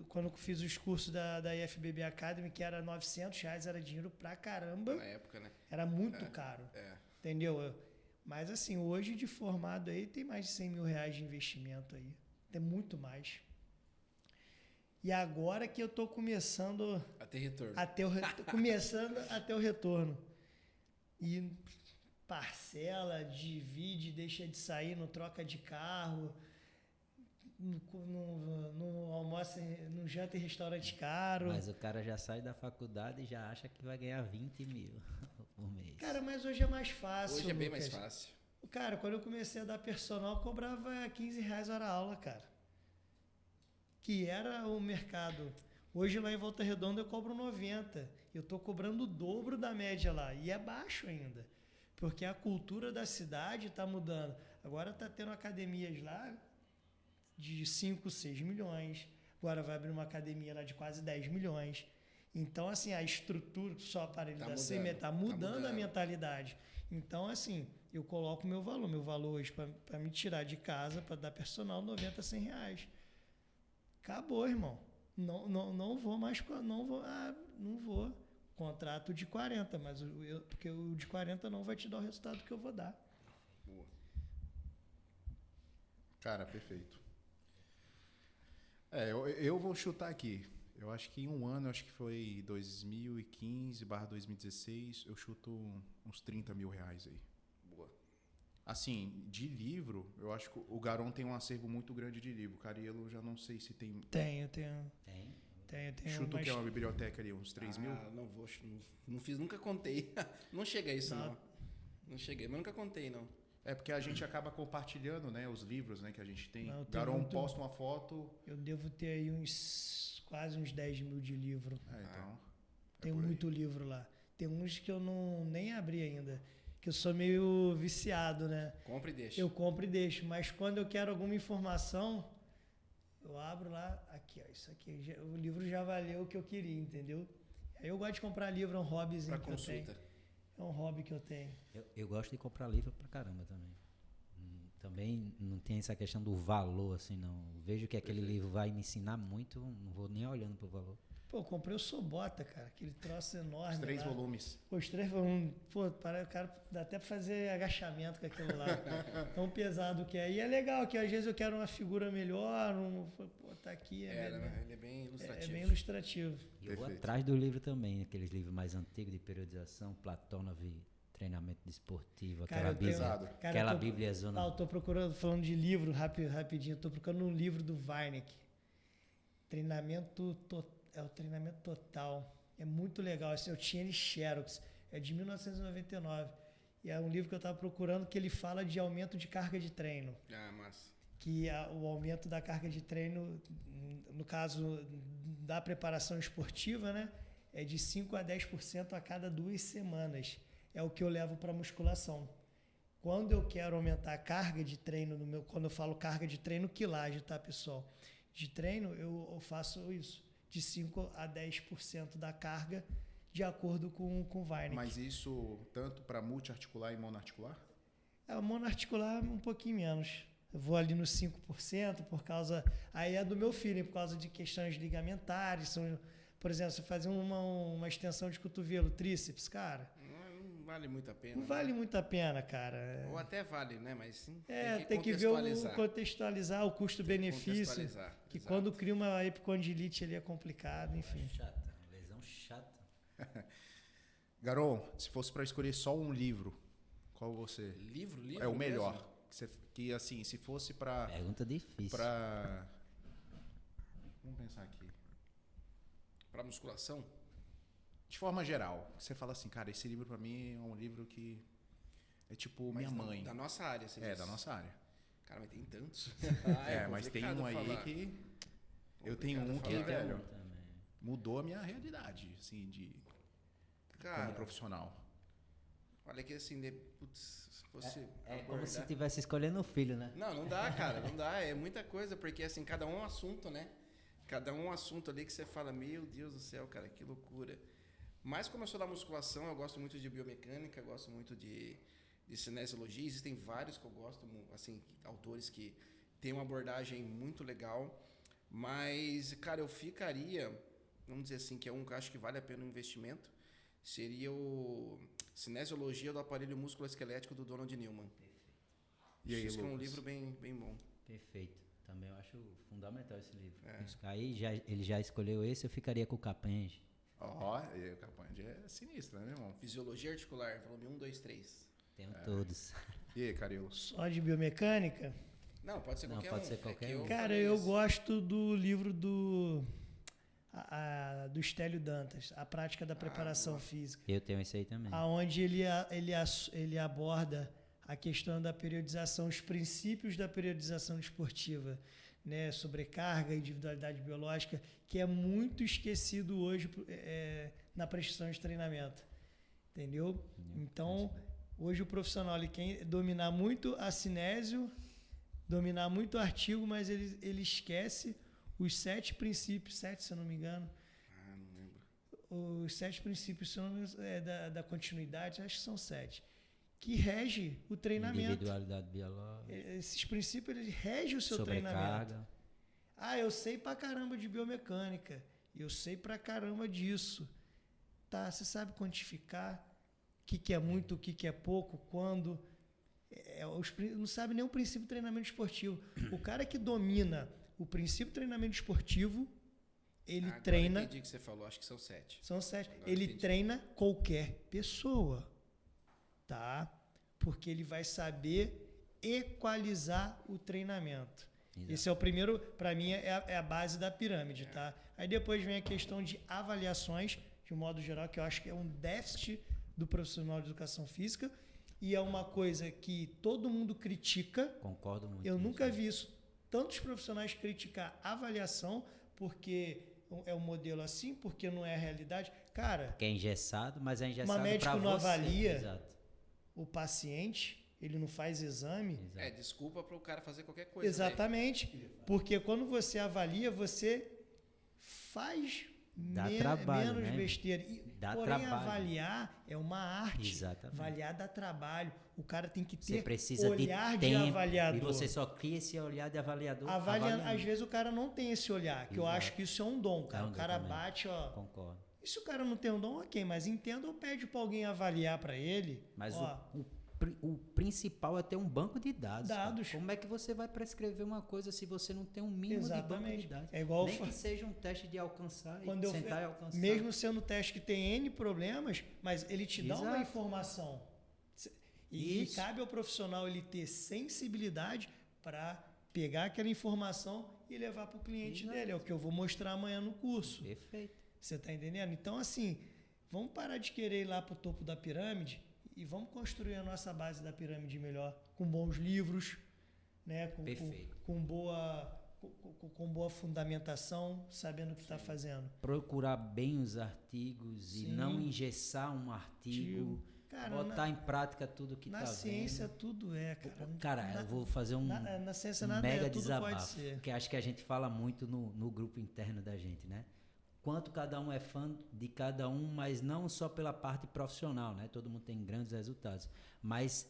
quando eu fiz os cursos da IFBB Academy, que era 900 reais, era dinheiro pra caramba. Na época, né? Era muito caro. Entendeu? Mas assim, hoje de formado aí tem mais de 100 mil reais de investimento aí. Tem muito mais. E agora que eu tô começando A ter retorno. começando a ter o retorno. E parcela, divide, deixa de sair, não troca de carro, não almoça, não janta em restaurante caro. Mas o cara já sai da faculdade e já acha que vai ganhar 20 mil por mês. Cara, mas hoje é mais fácil. Hoje é bem Lucas. mais fácil. Cara, quando eu comecei a dar personal, eu cobrava 15 reais a hora aula, cara. Que era o mercado. Hoje lá em Volta Redonda eu cobro 90. Eu tô cobrando o dobro da média lá. E é baixo ainda. Porque a cultura da cidade está mudando. Agora está tendo academias lá, de 5, 6 milhões. Agora vai abrir uma academia lá de quase 10 milhões. Então, assim, a estrutura, só o aparelho da CM está mudando a mentalidade. Então, assim, eu coloco o meu valor. Meu valor hoje, para me tirar de casa, para dar personal, 90, 100 reais. Acabou, irmão. Não vou mais, não vou. Contrato de 40, mas porque o de 40 não vai te dar o resultado que eu vou dar. Boa. Cara, perfeito. Eu vou chutar aqui. Eu acho que em um ano, acho que foi 2015/2016, eu chuto uns 30 mil reais aí. Boa. Assim, de livro, eu acho que o Garon tem um acervo muito grande de livro. O Carielo, já não sei se tem... Tenho. Tenho chuto que é uma biblioteca ali, uns 3 mil? Não vou, não fiz, nunca contei. Não cheguei a isso, não. Não cheguei, mas nunca contei, não. É porque a gente acaba compartilhando, né, os livros, né, que a gente tem. Não, Garon posta uma foto... Eu devo ter aí quase uns 10 mil de livro. Então... Tem muito livro lá. Tem uns que eu nem abri ainda. Que eu sou meio viciado, né? Compre e deixa. Eu compro e deixo. Mas quando eu quero alguma informação, eu abro lá. Aqui, ó. Isso aqui. O livro já valeu o que eu queria, entendeu? Aí eu gosto de comprar livro, é um hobbyzinho que eu tenho. É um hobby que eu tenho. Eu gosto de comprar livro pra caramba também. Também não tem essa questão do valor, assim, não. Vejo que aquele livro vai me ensinar muito, não vou nem olhando pro valor. Pô, eu comprei o Sobota, cara. Aquele troço enorme. Os 3 lá. volumes. Pô, os 3 volumes. Pô, o cara dá até pra fazer agachamento com aquilo lá. Tão pesado que é. E é legal que às vezes eu quero uma figura melhor. Pô, tá aqui. Ele é bem ilustrativo. É bem ilustrativo. E eu vou atrás do livro também, aqueles livros mais antigos de periodização, Platonov, treinamento desportivo, aquela Bíblia zona. Eu tô procurando, falando de livro rapidinho, eu tô procurando um livro do Weineck. O treinamento total. É muito legal. Assim, eu tinha ele Xerox. É de 1999. E é um livro que eu estava procurando que ele fala de aumento de carga de treino. Massa. Que o aumento da carga de treino, no caso da preparação esportiva, né, é de 5 a 10% a cada 2 semanas. É o que eu levo para musculação. Quando eu quero aumentar a carga de treino, quando eu falo carga de treino, quilagem, tá, pessoal? De treino, eu faço isso. De 5 a 10% da carga, de acordo com o Weineck. Mas isso tanto para multiarticular e monoarticular? O monoarticular um pouquinho menos. Eu vou ali nos 5% por causa... Aí é do meu feeling, por causa de questões ligamentares. Por exemplo, você fazer uma extensão de cotovelo, tríceps, cara... Não vale muito a pena. Não vale muito a pena, cara. Ou até vale, né? Mas sim, tem que ver contextualizar o custo-benefício. Que exato. Quando cria uma epicondilite ali é complicado, enfim. Lesão chata. Garon, se fosse para escolher só um livro, qual você? Livro é o melhor. Mesmo? Que assim, se fosse para... Pergunta difícil. Vamos pensar aqui. Para musculação? De forma geral, você fala assim, cara, esse livro para mim é um livro que é tipo minha mãe. Da nossa área, você diz. Da nossa área. Cara, mas tem tantos. Mas tem um aí que... Eu tenho um que, velho, mudou a minha realidade, assim, como profissional. Olha que assim, se fosse... É como se estivesse escolhendo o filho, né? Não dá, cara, não dá. É muita coisa, porque assim, cada um é um assunto, né? Cada um é um assunto ali que você fala, meu Deus do céu, cara, que loucura. Mas como eu sou da musculação, eu gosto muito de biomecânica, gosto muito de cinesiologia. Existem vários que eu gosto, assim, autores que têm uma abordagem muito legal. Mas, cara, eu ficaria, vamos dizer assim, que é um que eu acho que vale a pena o investimento, seria o Cinesiologia do Aparelho Músculo-Esquelético do Donald Newman. E aí, Isso é um livro bem bom. Perfeito. Também eu acho fundamental esse livro. Aí ele já escolheu esse, eu ficaria com o Capenge. O Capenge é sinistro, né, meu irmão? Fisiologia Articular, volume 1, 2, 3. Tenho todos. E aí, Carilo? Só de biomecânica? Não, pode ser qualquer um. Pode ser qualquer um. Cara, eu gosto do livro do Stélio Dantas, A Prática da Preparação Física. Eu tenho esse aí também. Onde ele aborda a questão da periodização, os princípios da periodização esportiva, né? Sobrecarga, individualidade biológica, que é muito esquecido hoje na prescrição de treinamento. Entendeu? Então, hoje o profissional, ele quer dominar muito a cinésio, dominar muito o artigo, mas ele esquece os 7 princípios, 7 se eu não me engano. Ah, não lembro. Os 7 princípios se eu não me engano, da continuidade, acho que são 7, que rege o treinamento. Individualidade biológica. Esses princípios eles regem o seu Sobrecarga. treinamento. Ah, eu sei pra caramba de biomecânica, eu sei pra caramba disso. Tá, você sabe quantificar o que é muito, o que é pouco, quando. Não sabe nem o princípio de treinamento esportivo. O cara que domina o princípio de treinamento esportivo, ele Agora treina. entendi o que você falou, acho que são 7. São 7. Agora Ele entendi. treina qualquer pessoa, tá? Porque ele vai saber equalizar o treinamento. Exato. Esse é o primeiro, para mim, é a base da pirâmide, tá? Aí depois vem a questão de avaliações, de um modo geral, que eu acho que é um déficit do profissional de educação física e é uma coisa que todo mundo critica. Concordo muito. Eu com nunca isso. vi isso. Tantos profissionais criticar a avaliação porque é um modelo assim, porque não é a realidade. Cara, Que é engessado, mas é engessado médico para não você. avalia. Exato. o paciente, ele não faz exame. Exato. É, desculpa para o cara fazer qualquer coisa. Exatamente. Porque quando você avalia, você faz Dá trabalho, menos né? besteira. Dá Porém, trabalho. avaliar é uma arte. Exatamente. Avaliar dá trabalho. O cara tem que Você ter precisa olhar de de tempo avaliador. e você só cria esse olhar de avaliador. Avaliando, avaliando. às vezes o cara não tem esse olhar, que eu Exato. acho que isso é um dom, cara. É um O dom cara também. bate, ó. Concordo. E se o cara não tem um dom, ok, mas entenda ou pede pra alguém avaliar pra ele. Mas ó, o principal é ter um banco de dados. cara. Dados. Como é que você vai prescrever uma coisa se você não tem um mínimo de banco Exatamente. de dados? É igual Nem eu que seja um teste de alcançar quando e eu sentar e alcançar. mesmo sendo teste que tem N problemas, mas ele te dá uma Exato. informação. E Isso. cabe ao profissional ele ter sensibilidade para pegar aquela informação e levar para o cliente Exato. dele. É o que eu vou mostrar amanhã no curso. Perfeito. Você está entendendo? Então, assim, vamos parar de querer ir lá para o topo da pirâmide e vamos construir a nossa base da pirâmide melhor, com bons livros, né? Perfeito. Com boa fundamentação, sabendo o que está fazendo. Procurar bem os artigos e Sim. não engessar um artigo. Cara, botar em prática tudo que na tá ciência vendo. tudo é, cara. Cara, eu vou fazer um Na ciência nada mega é, tudo pode desabafo, ser. que acho que a gente fala muito no grupo interno da gente, né? Quanto cada um é fã de cada um, mas não só pela parte profissional, né? Todo mundo tem grandes resultados, mas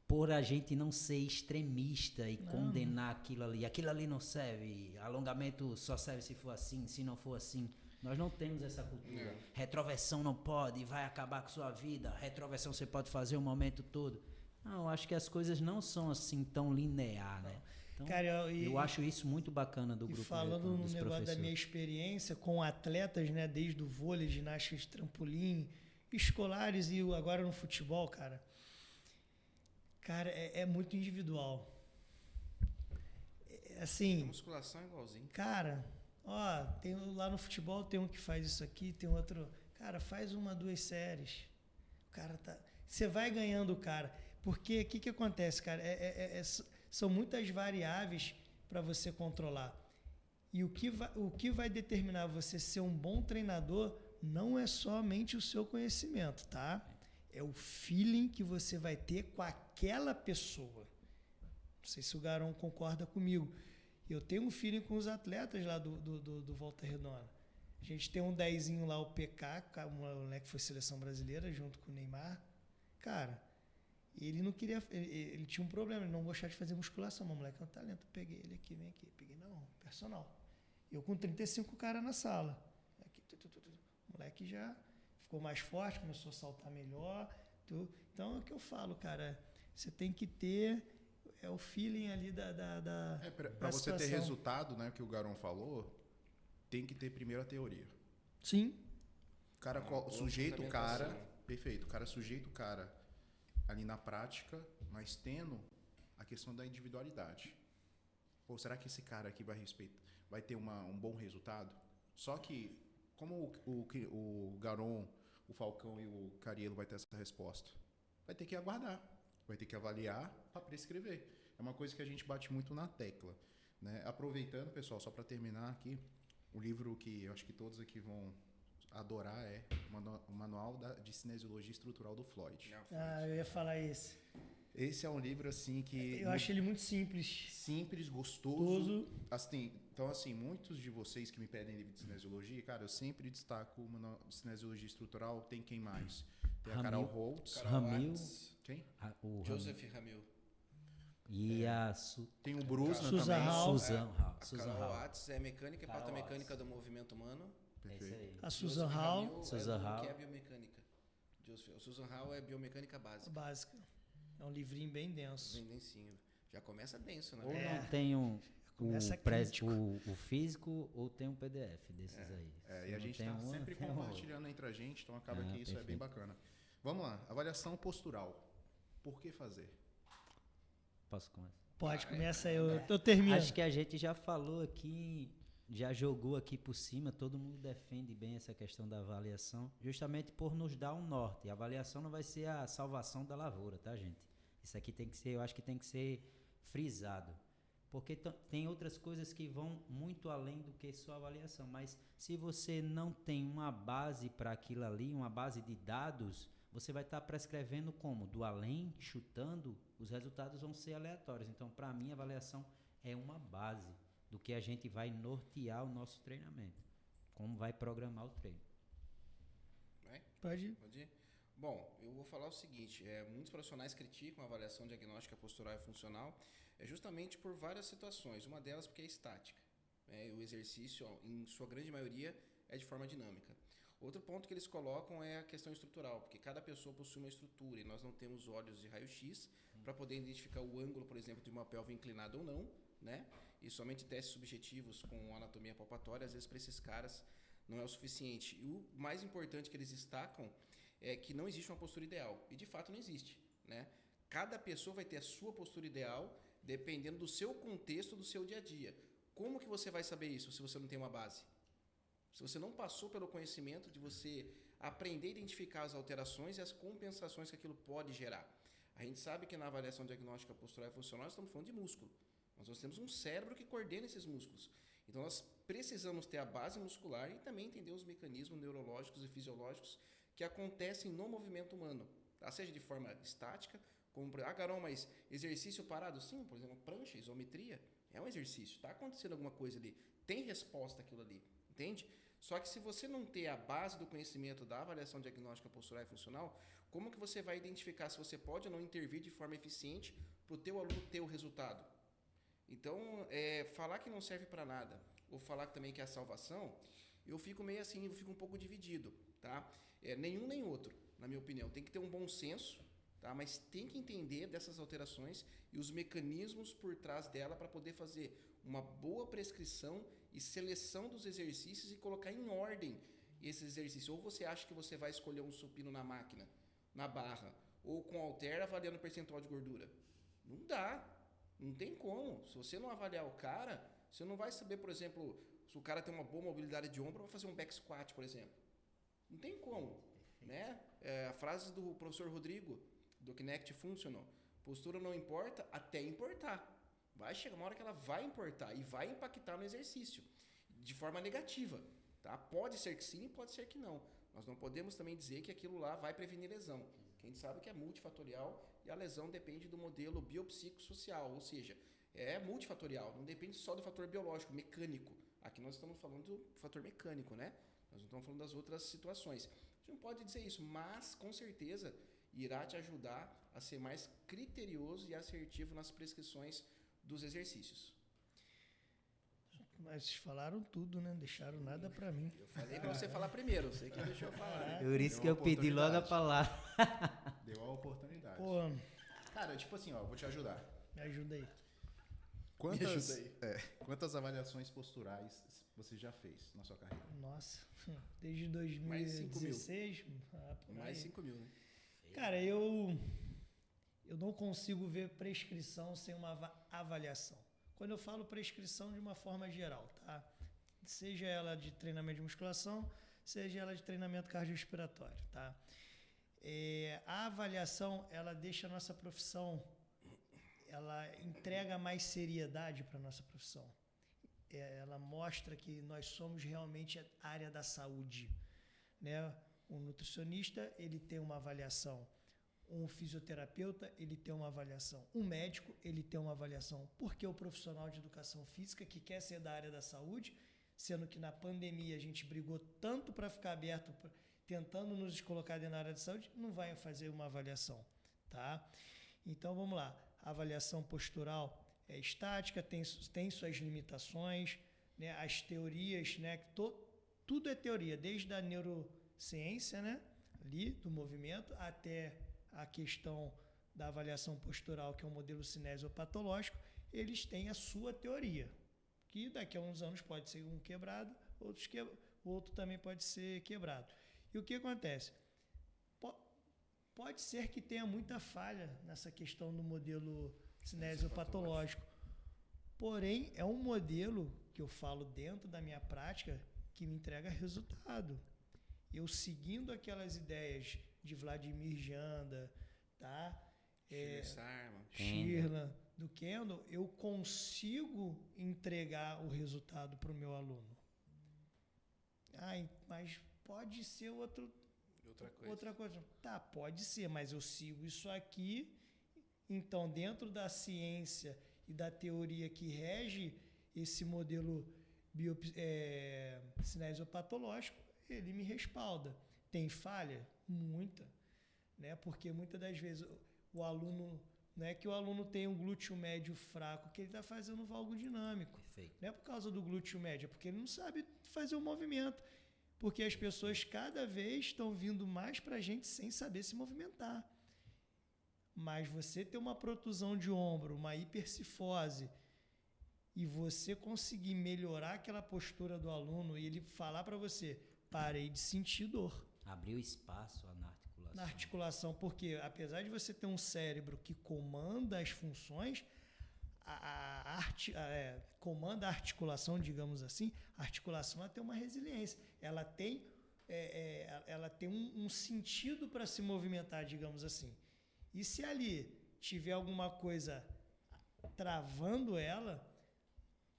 por a gente não ser extremista e condenar aquilo ali não serve, alongamento só serve se for assim, se não for assim. Nós não temos essa cultura. Não. Retroversão não pode, vai acabar com sua vida. Retroversão você pode fazer o momento todo. Não, eu acho que as coisas não são assim tão linear, né? Então, Cara, eu acho isso muito bacana do E grupo falando no dos negócio da professores. minha experiência com atletas, né, desde o vôlei, ginástica de trampolim, escolares e agora no futebol, cara. Cara, é muito individual. A Assim, musculação é igualzinho. cara, ó, tem lá no futebol tem um que faz isso aqui, tem outro, cara, faz 1, 2 séries. O cara tá, você vai ganhando o cara. Porque o que acontece, cara? São muitas variáveis para você controlar. E o que vai determinar você ser um bom treinador não é somente o seu conhecimento, tá? É o feeling que você vai ter com aquela pessoa. Não sei se o Garão concorda comigo. Eu tenho um feeling com os atletas lá do Volta Redonda. A gente tem um 10zinho lá, o PK, o moleque que foi seleção brasileira, junto com o Neymar. Cara, ele não queria. Ele tinha um problema, ele não gostava de fazer musculação. Mas o moleque é um talento. Eu peguei ele aqui, vem aqui. Peguei, não, personal. Eu com 35 caras na sala. Aqui, o moleque já ficou mais forte, começou a saltar melhor. Então é o que eu falo, cara. Você tem que ter o feeling ali da Para você ter situação. resultado, né, que o Garão falou, tem que ter primeiro a teoria. Sim. O cara boa sujeita o cara, fundamentação. perfeito, o cara sujeita o cara ali na prática, mas tendo a questão da individualidade. Pô, será que esse cara aqui vai ter um bom resultado? Só que, como o Garão, o Falcão e o Cariello vai ter essa resposta? Vai ter que aguardar, vai ter que avaliar para prescrever. É uma coisa que a gente bate muito na tecla, né? Aproveitando, pessoal, só para terminar aqui, o livro que eu acho que todos aqui vão adorar é o Manual de Cinesiologia Estrutural do Floyd. Ah, eu ia falar esse. Esse é um livro, assim, que... Eu acho ele muito simples. Simples, gostoso. Assim, então, assim, muitos de vocês que me pedem livro de cinesiologia, cara, eu sempre destaco uma de cinesiologia estrutural, tem quem mais? Tem a Carol Holtz. Ramil. Quem? Joseph Ramil. E tem o Brusna Susan também. Hall. Susan Carol Hall. Watts é mecânica e Carol patomecânica do movimento humano. É isso aí. A Susan Joseph Hall, Ramil Susan Hall. que é biomecânica. O Susan Hall é biomecânica básica. básica. É um livrinho bem denso. Bem densinho. Já começa denso, né? Ou É. não tem Começa crítico. o físico ou tem um PDF desses aí. É, Se e a não gente tem está um, sempre tem outro. compartilhando entre a gente, então acaba que isso é perfeito. bem bacana. Vamos lá, avaliação postural. Por que fazer? Posso começar? Pode, começa aí, eu termino. Acho que a gente já falou aqui, já jogou aqui por cima, todo mundo defende bem essa questão da avaliação, justamente por nos dar um norte. A avaliação não vai ser a salvação da lavoura, tá, gente? Isso aqui tem que ser, eu acho que tem que ser frisado. Porque tem outras coisas que vão muito além do que só avaliação. Mas se você não tem uma base para aquilo ali, uma base de dados, você vai estar prescrevendo como? Do além, chutando, os resultados vão ser aleatórios. Então, para mim, a avaliação é uma base do que a gente vai nortear o nosso treinamento. Como vai programar o treino. Vai? Pode ir. Pode ir? Bom, eu vou falar o seguinte, muitos profissionais criticam a avaliação diagnóstica postural e funcional justamente por várias situações, uma delas porque é estática. O exercício, em sua grande maioria, é de forma dinâmica. Outro ponto que eles colocam é a questão estrutural, porque cada pessoa possui uma estrutura e nós não temos olhos de raio-x para poder identificar o ângulo, por exemplo, de uma pelve inclinada ou não, né? E somente testes subjetivos com anatomia palpatória, às vezes para esses caras não é o suficiente. E o mais importante que eles destacam é que não existe uma postura ideal. E de fato não existe, né? Cada pessoa vai ter a sua postura ideal dependendo do seu contexto, do seu dia a dia. Como que você vai saber isso se você não tem uma base? Se você não passou pelo conhecimento de você aprender a identificar as alterações e as compensações que aquilo pode gerar. A gente sabe que na avaliação diagnóstica postural e funcional nós estamos falando de músculo. Nós temos um cérebro que coordena esses músculos. Então nós precisamos ter a base muscular e também entender os mecanismos neurológicos e fisiológicos que acontecem no movimento humano, tá? Seja de forma estática, como, Garão, mas exercício parado? Sim, por exemplo, prancha, isometria, é um exercício, está acontecendo alguma coisa ali, tem resposta àquilo ali, entende? Só que se você não ter a base do conhecimento da avaliação diagnóstica postural e funcional, como que você vai identificar se você pode ou não intervir de forma eficiente para o teu aluno ter o resultado? Então, falar que não serve para nada, ou falar também que é a salvação, eu fico meio assim, eu fico um pouco dividido, tá? Nenhum nem outro, na minha opinião. Tem que ter um bom senso, tá? Mas tem que entender dessas alterações e os mecanismos por trás dela para poder fazer uma boa prescrição e seleção dos exercícios e colocar em ordem esses exercícios. Ou você acha que você vai escolher um supino na máquina, na barra, ou com halter avaliando o percentual de gordura? Não dá, não tem como. Se você não avaliar o cara, você não vai saber, por exemplo, se o cara tem uma boa mobilidade de ombro, vai fazer um back squat, por exemplo. Não tem como, né? A frase do professor Rodrigo, do Kinect Functional, postura não importa até importar. Vai chegar uma hora que ela vai importar e vai impactar no exercício, de forma negativa, tá? Pode ser que sim, pode ser que não. Nós não podemos também dizer que aquilo lá vai prevenir lesão. Que a gente sabe que é multifatorial e a lesão depende do modelo biopsicossocial, ou seja, é multifatorial, não depende só do fator biológico, mecânico. Aqui nós estamos falando do fator mecânico, né? Nós não estamos falando das outras situações. A gente não pode dizer isso, mas com certeza irá te ajudar a ser mais criterioso e assertivo nas prescrições dos exercícios. Mas falaram tudo, né? Deixaram nada pra mim. Eu falei pra você falar primeiro, você que deixou eu falar. Por isso que eu pedi logo a palavra. Deu a oportunidade. Pô, Cara, tipo assim, ó, vou te ajudar. me ajuda aí. Quantas avaliações posturais você já fez na sua carreira? Nossa, desde Mais 5 mil. 2016. Mais 5 mil, né? Cara, eu não consigo ver prescrição sem uma avaliação. Quando eu falo prescrição de uma forma geral, tá? Seja ela de treinamento de musculação, seja ela de treinamento cardiorrespiratório, tá? A avaliação, ela deixa a nossa profissão, ela entrega mais seriedade para a nossa profissão. Ela mostra que nós somos realmente a área da saúde, né? O nutricionista, ele tem uma avaliação Um fisioterapeuta, ele tem uma avaliação. Um médico, ele tem uma avaliação. Porque o profissional de educação física que quer ser da área da saúde, sendo que na pandemia a gente brigou tanto para ficar aberto, tentando nos colocar dentro da área de saúde, não vai fazer uma avaliação, tá? Então, vamos lá. A avaliação postural é estática, tem suas limitações, né? As teorias, né? Tudo é teoria, desde a neurociência, né? Ali, do movimento, até a questão da avaliação postural, que é o modelo cinesiopatológico, eles têm a sua teoria, que daqui a uns anos pode ser um quebrado, outro também pode ser quebrado. E o que acontece? Pode ser que tenha muita falha nessa questão do modelo cinesiopatológico, porém é um modelo que eu falo dentro da minha prática que me entrega resultado. Eu seguindo aquelas ideias de Vladimir Janda, tá? Shirlan, do Kendall, eu consigo entregar o resultado para o meu aluno. Mas pode ser outra coisa. Tá, pode ser, mas eu sigo isso aqui. Então, dentro da ciência e da teoria que rege esse modelo cinesiopatológico, ele me respalda. Tem falha? Muita. Né? Porque muitas das vezes o aluno, não é que o aluno tem um glúteo médio fraco, que ele está fazendo valgo dinâmico. Perfeito. Não é por causa do glúteo médio, é porque ele não sabe fazer o movimento. Porque as pessoas cada vez estão vindo mais para a gente sem saber se movimentar. Mas você ter uma protusão de ombro, uma hipercifose, e você conseguir melhorar aquela postura do aluno e ele falar para você, parei de sentir dor. Abriu espaço na articulação. Na articulação, porque apesar de você ter um cérebro que comanda as funções, comanda a articulação, digamos assim, a articulação ela tem uma resiliência, ela tem um sentido para se movimentar, digamos assim. E se ali tiver alguma coisa travando ela,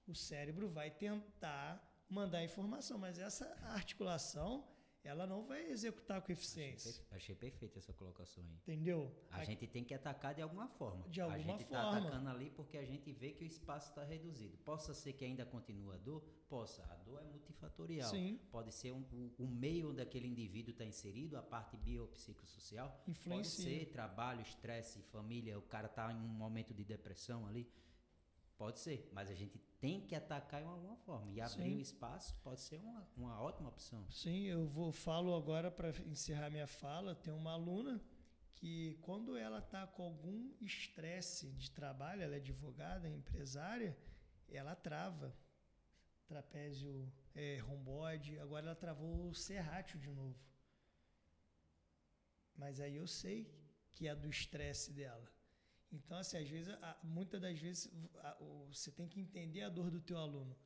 o cérebro vai tentar mandar informação, mas essa articulação ela não vai executar com eficiência. Achei perfeita essa colocação aí. Entendeu? A gente tem que atacar de alguma forma. De alguma forma. A gente está atacando ali porque a gente vê que o espaço está reduzido. Possa ser que ainda continue a dor? Possa. A dor é multifatorial. Sim. Pode ser o meio onde aquele indivíduo está inserido, a parte biopsicossocial. Influencia. Pode ser trabalho, estresse, família, o cara está em um momento de depressão ali. Pode ser, mas a gente tem que atacar de alguma forma. E abrir o espaço pode ser uma ótima opção. Sim, falo agora para encerrar minha fala. Tem uma aluna que quando ela está com algum estresse de trabalho, ela é advogada, empresária, ela trava. Trapézio romboide, agora ela travou o serrátil de novo. Mas aí eu sei que é do estresse dela. Então, assim, às vezes, muitas das vezes, você tem que entender a dor do teu aluno.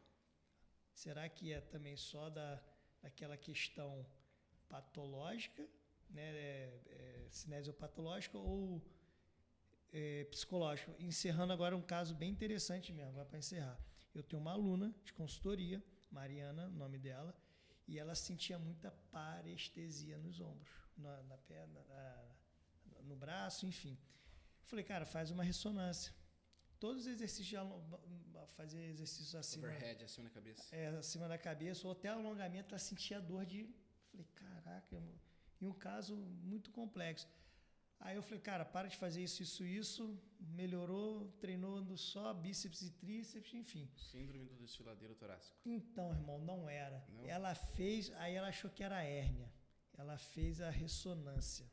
Será que é também só daquela questão patológica, né, cinesiopatológica ou psicológica? Encerrando agora um caso bem interessante mesmo, agora para encerrar. Eu tenho uma aluna de consultoria, Mariana, o nome dela, e ela sentia muita parestesia nos ombros, na perna, no braço, enfim. Falei, cara, faz uma ressonância. Todos os exercícios fazer exercícios acima. Overhead, acima da cabeça. Acima da cabeça, ou até alongamento, ela sentia dor de. Falei, caraca, e um caso muito complexo. Aí eu falei, cara, para de fazer isso, melhorou, treinou só bíceps e tríceps, enfim. Síndrome do desfiladeiro torácico. Então, irmão, não era. Não? Ela fez, aí ela achou que era hérnia. Ela fez a ressonância.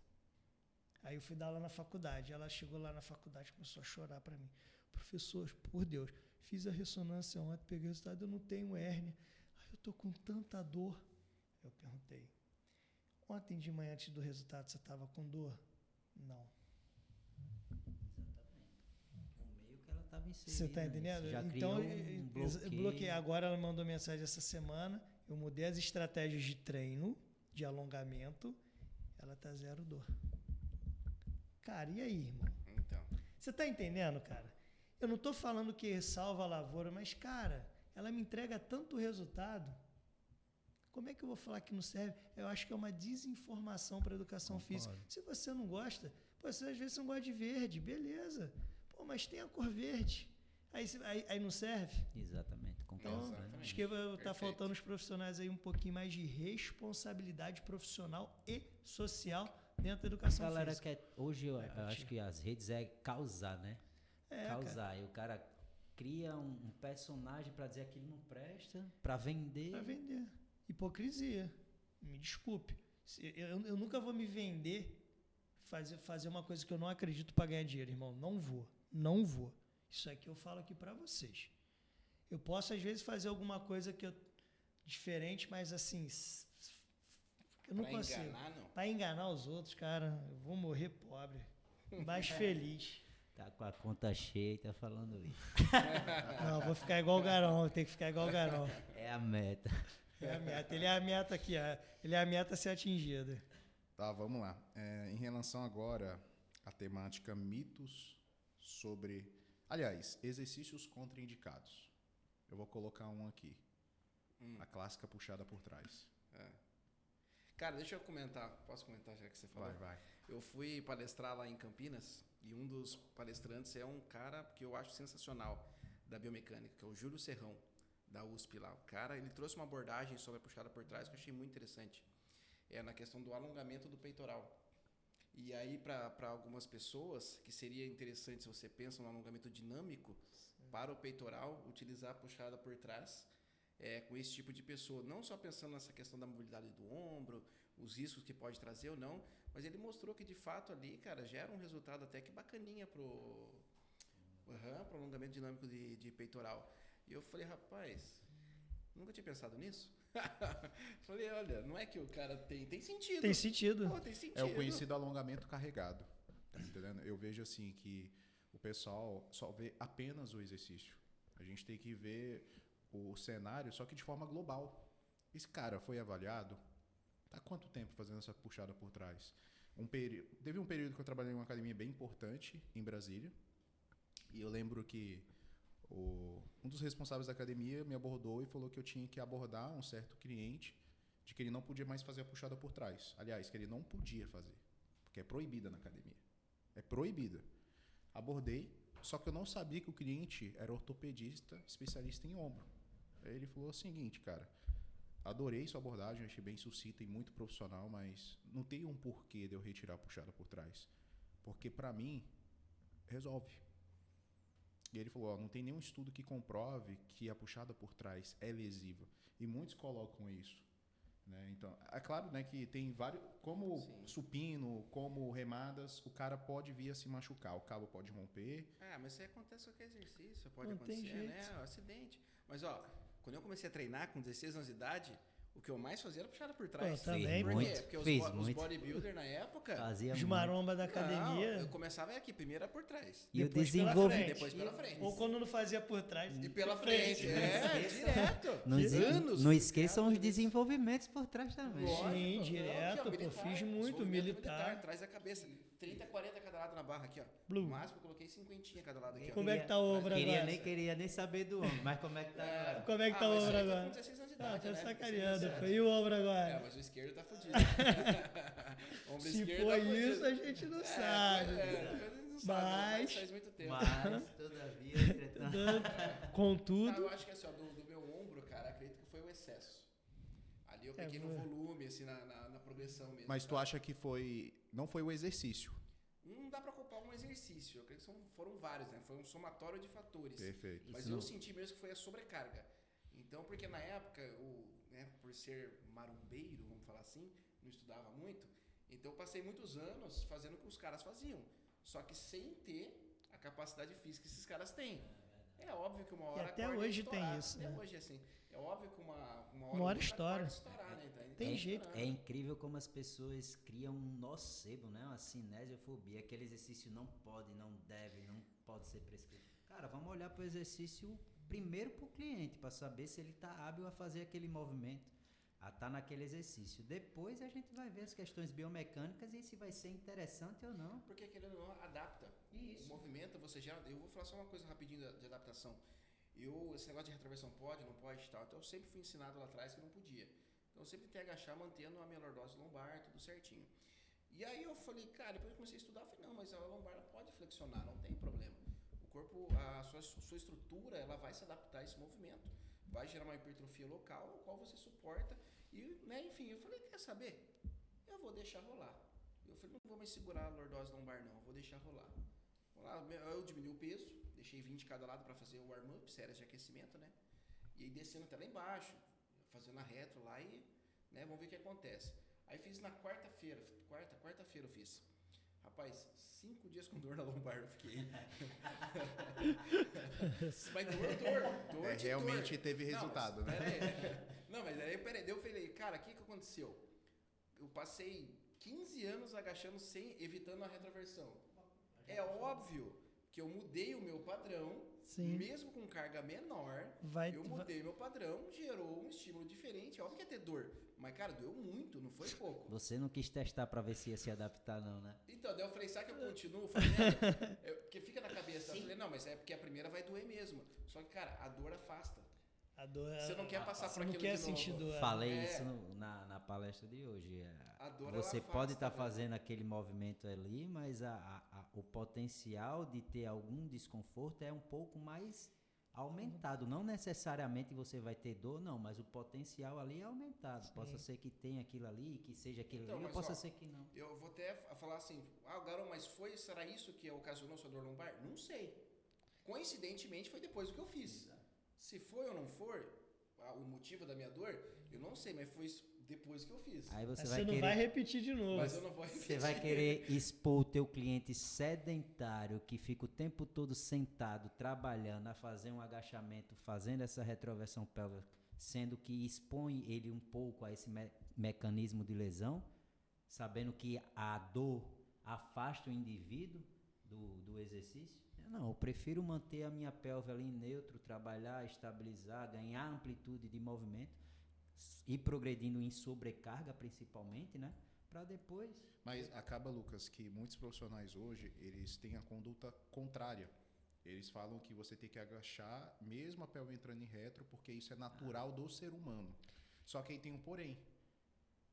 Aí eu fui dar aula na faculdade. Ela chegou lá na faculdade e começou a chorar para mim. Professor, por Deus, fiz a ressonância ontem, peguei o resultado, eu não tenho hérnia. Aí eu tô com tanta dor. Eu perguntei, ontem de manhã, antes do resultado, você estava com dor? Não. Exatamente. O meio que ela estava inserida. Você está entendendo? Já então, um bloqueio. Bloqueei. Agora ela mandou mensagem essa semana, eu mudei as estratégias de treino, de alongamento, ela tá zero dor. Cara, e aí, irmão? Então. Você tá entendendo, cara? Eu não tô falando que salva a lavoura, mas, cara, ela me entrega tanto resultado. Como é que eu vou falar que não serve? Eu acho que é uma desinformação para a educação física. Se você não gosta, Pô, você às vezes não gosta de verde, beleza. Pô, mas tem a cor verde. Aí não serve? Exatamente, concordo. Então, acho que tá faltando os profissionais aí um pouquinho mais de responsabilidade profissional e social dentro da educação Galera física. hoje eu acho que as redes é causar, né? Causar. Cara. E o cara cria um personagem para dizer aquilo não presta, para vender. Para vender. Hipocrisia. Me desculpe. Eu nunca vou me vender, fazer uma coisa que eu não acredito para ganhar dinheiro, irmão. Não vou. Não vou. Isso aqui eu falo aqui para vocês. Eu posso, às vezes, fazer alguma coisa diferente, mas assim, eu não consigo. Para enganar, não. Para enganar os outros, cara, eu vou morrer pobre. Mais feliz. Tá com a conta cheia e tá falando isso. Não, vou ficar igual o Garão, vou ter que ficar igual o Garão. É a meta. É a meta. Ele é a meta aqui, ó. Ele é a meta a ser atingida. Tá, vamos lá. Em relação agora à temática mitos sobre... Aliás, exercícios contraindicados. Eu vou colocar um aqui. A clássica puxada por trás. Cara, deixa eu comentar. Posso comentar já que você falou? Vai. Eu fui palestrar lá em Campinas e um dos palestrantes é um cara que eu acho sensacional da biomecânica, que é o Júlio Serrão, da USP lá. O cara, ele trouxe uma abordagem sobre a puxada por trás que eu achei muito interessante. Na questão do alongamento do peitoral. E aí, para algumas pessoas, que seria interessante, se você pensa no alongamento dinâmico, para o peitoral, utilizar a puxada por trás com esse tipo de pessoa. Não só pensando nessa questão da mobilidade do ombro, os riscos que pode trazer ou não, mas ele mostrou que, de fato, ali, cara, gera um resultado até que bacaninha pro alongamento dinâmico de peitoral. E eu falei, rapaz, nunca tinha pensado nisso. Falei, olha, não é que o cara tem sentido. Tem sentido. Pô, tem sentido. É o conhecido alongamento carregado. Tá entendendo? Eu vejo assim que o pessoal só vê apenas o exercício. A gente tem que ver o cenário, só que de forma global. Esse cara foi avaliado, tá há quanto tempo fazendo essa puxada por trás? Teve um período que eu trabalhei em uma academia bem importante em Brasília, e eu lembro que um dos responsáveis da academia me abordou e falou que eu tinha que abordar um certo cliente de que ele não podia mais fazer a puxada por trás. Aliás, que ele não podia fazer, porque é proibida na academia. É proibida. Abordei, só que eu não sabia que o cliente era ortopedista, especialista em ombro. Aí ele falou o seguinte, cara, adorei sua abordagem, achei bem sucinta e muito profissional, mas não tem um porquê de eu retirar a puxada por trás. Porque para mim, resolve. E ele falou, não tem nenhum estudo que comprove que a puxada por trás é lesiva. E muitos colocam isso. Né? Então, é claro, né, que tem vários, como supino, como remadas, o cara pode vir a se machucar, o cabo pode romper. Mas isso aí acontece com qualquer exercício, pode não acontecer, tem jeito. né? É um acidente. Mas, quando eu comecei a treinar com 16 anos de idade, o que eu mais fazia era puxada por trás. Pô, também, Por quê? Porque Fiz os muito. bodybuilder na época... Fazia Os muito. maromba da academia. Não, eu começava aqui, primeiro era por trás. E o depois pela desenvolvimento. frente. Depois pela frente. Ou quando não fazia por trás. E pela por frente. Direto. Não esqueçam os desenvolvimentos por trás também. Sim, direto, pô, fiz muito, militar. Atrás da cabeça. 30, 40 cada lado na barra aqui, ó. Blue. No máximo eu coloquei 50 cada lado aqui, ó. Como é que tá o ombro agora? Queria nem saber do ombro, mas como é que tá agora? Como é que tá o mas ombro isso aí foi agora? com 16 anos de idade, Tá né? sacaneando. 16 Foi. E o ombro agora? mas o esquerdo tá fudido. Ombro Se esquerdo foi tá fudido. isso, a gente não sabe. Depois a gente não sabe, mas faz muito tempo. Mas, todavia, entretanto... Contudo. Eu acho que assim, ó, do meu ombro, cara, acredito que foi o excesso. Ali eu peguei no volume, assim, na progressão mesmo. Mas tu acha que não foi o exercício? Não dá pra culpar um exercício. Eu acredito que foram vários, né? Foi um somatório de fatores. Perfeito. Mas eu senti mesmo que foi a sobrecarga. Então, porque na época, por ser marombeiro, vamos falar assim, não estudava muito, então eu passei muitos anos fazendo o que os caras faziam. Só que sem ter a capacidade física que esses caras têm. É óbvio que uma hora E até a corda hoje ia estourar. tem isso, Até né? hoje, assim. É óbvio que uma hora a estoura. corda estourar, né? Então, Tem jeito. É incrível como as pessoas criam um nocebo, né? Uma cinesiofobia. Aquele exercício não pode, não deve, não pode ser prescrito. Cara, vamos olhar para o exercício primeiro para o cliente, para saber se ele está hábil a fazer aquele movimento, a estar naquele exercício. Depois a gente vai ver as questões biomecânicas e se vai ser interessante ou não. Porque querendo ou não, adapta. Isso. O movimento, você gera... Eu vou falar só uma coisa rapidinho de adaptação. Esse negócio de retroversão pode, não pode e tal. Então eu sempre fui ensinado lá atrás que não podia. Então eu sempre tentei agachar mantendo a minha lordose lombar, tudo certinho. E aí eu falei, cara, depois eu comecei a estudar, eu falei, não, mas a lombar ela pode flexionar, não tem problema. O corpo, a sua estrutura, ela vai se adaptar a esse movimento. Vai gerar uma hipertrofia local, o qual você suporta. E, né, enfim, eu falei, quer saber? Eu vou deixar rolar. Eu falei, não vou mais segurar a lordose lombar, não, eu vou deixar rolar. Eu diminui o peso, deixei 20 de cada lado para fazer o warm-up, séries de aquecimento, né? E aí descendo até lá embaixo, fazendo a retro lá e, né, vamos ver o que acontece. Aí fiz na quarta-feira eu fiz. Rapaz, 5 dias com dor na lombar eu fiquei. Mas dor de realmente dor. teve resultado, né? Não, mas aí, peraí, eu falei, cara, o que aconteceu? Eu passei 15 anos agachando evitando a retroversão. É óbvio que eu mudei o meu padrão, Sim. mesmo com carga menor, eu mudei meu padrão, gerou um estímulo diferente. É óbvio que ia ter dor, mas, cara, doeu muito, não foi pouco. Você não quis testar pra ver se ia se adaptar, não, né? Então, daí eu falei, será que eu continuo fazendo? Porque fica na cabeça. Eu falei, não, mas é porque a primeira vai doer mesmo. Só que, cara, a dor afasta. A dor, você não quer passar por aquilo de novo. Você não quer sentir dor. Falei isso na palestra de hoje. A dor, você ela pode estar afasta, fazendo aquele movimento ali, mas o potencial de ter algum desconforto é um pouco mais aumentado. Não necessariamente você vai ter dor, não, mas o potencial ali é aumentado. Sim. Possa ser que tenha aquilo ali, que seja aquilo então, ali, ou possa ser que não. Eu vou até falar assim, Garão, mas será isso que ocasionou sua dor lombar? Não sei. Coincidentemente foi depois do que eu fiz. Exato. Se foi ou não for, o motivo da minha dor, eu não sei, mas foi depois que eu fiz. Aí você não vai repetir de novo. Mas eu não vou repetir. Você vai querer expor o teu cliente sedentário, que fica o tempo todo sentado, trabalhando, a fazer um agachamento, fazendo essa retroversão pélvica, sendo que expõe ele um pouco a esse mecanismo de lesão, sabendo que a dor afasta o indivíduo do exercício. Não, eu prefiro manter a minha pelve ali em neutro, trabalhar, estabilizar, ganhar amplitude de movimento, ir progredindo em sobrecarga principalmente, né? Para depois... Mas acaba, Lucas, que muitos profissionais hoje, eles têm a conduta contrária. Eles falam que você tem que agachar, mesmo a pelve entrando em retro, porque isso é natural do ser humano. Só que aí tem um porém.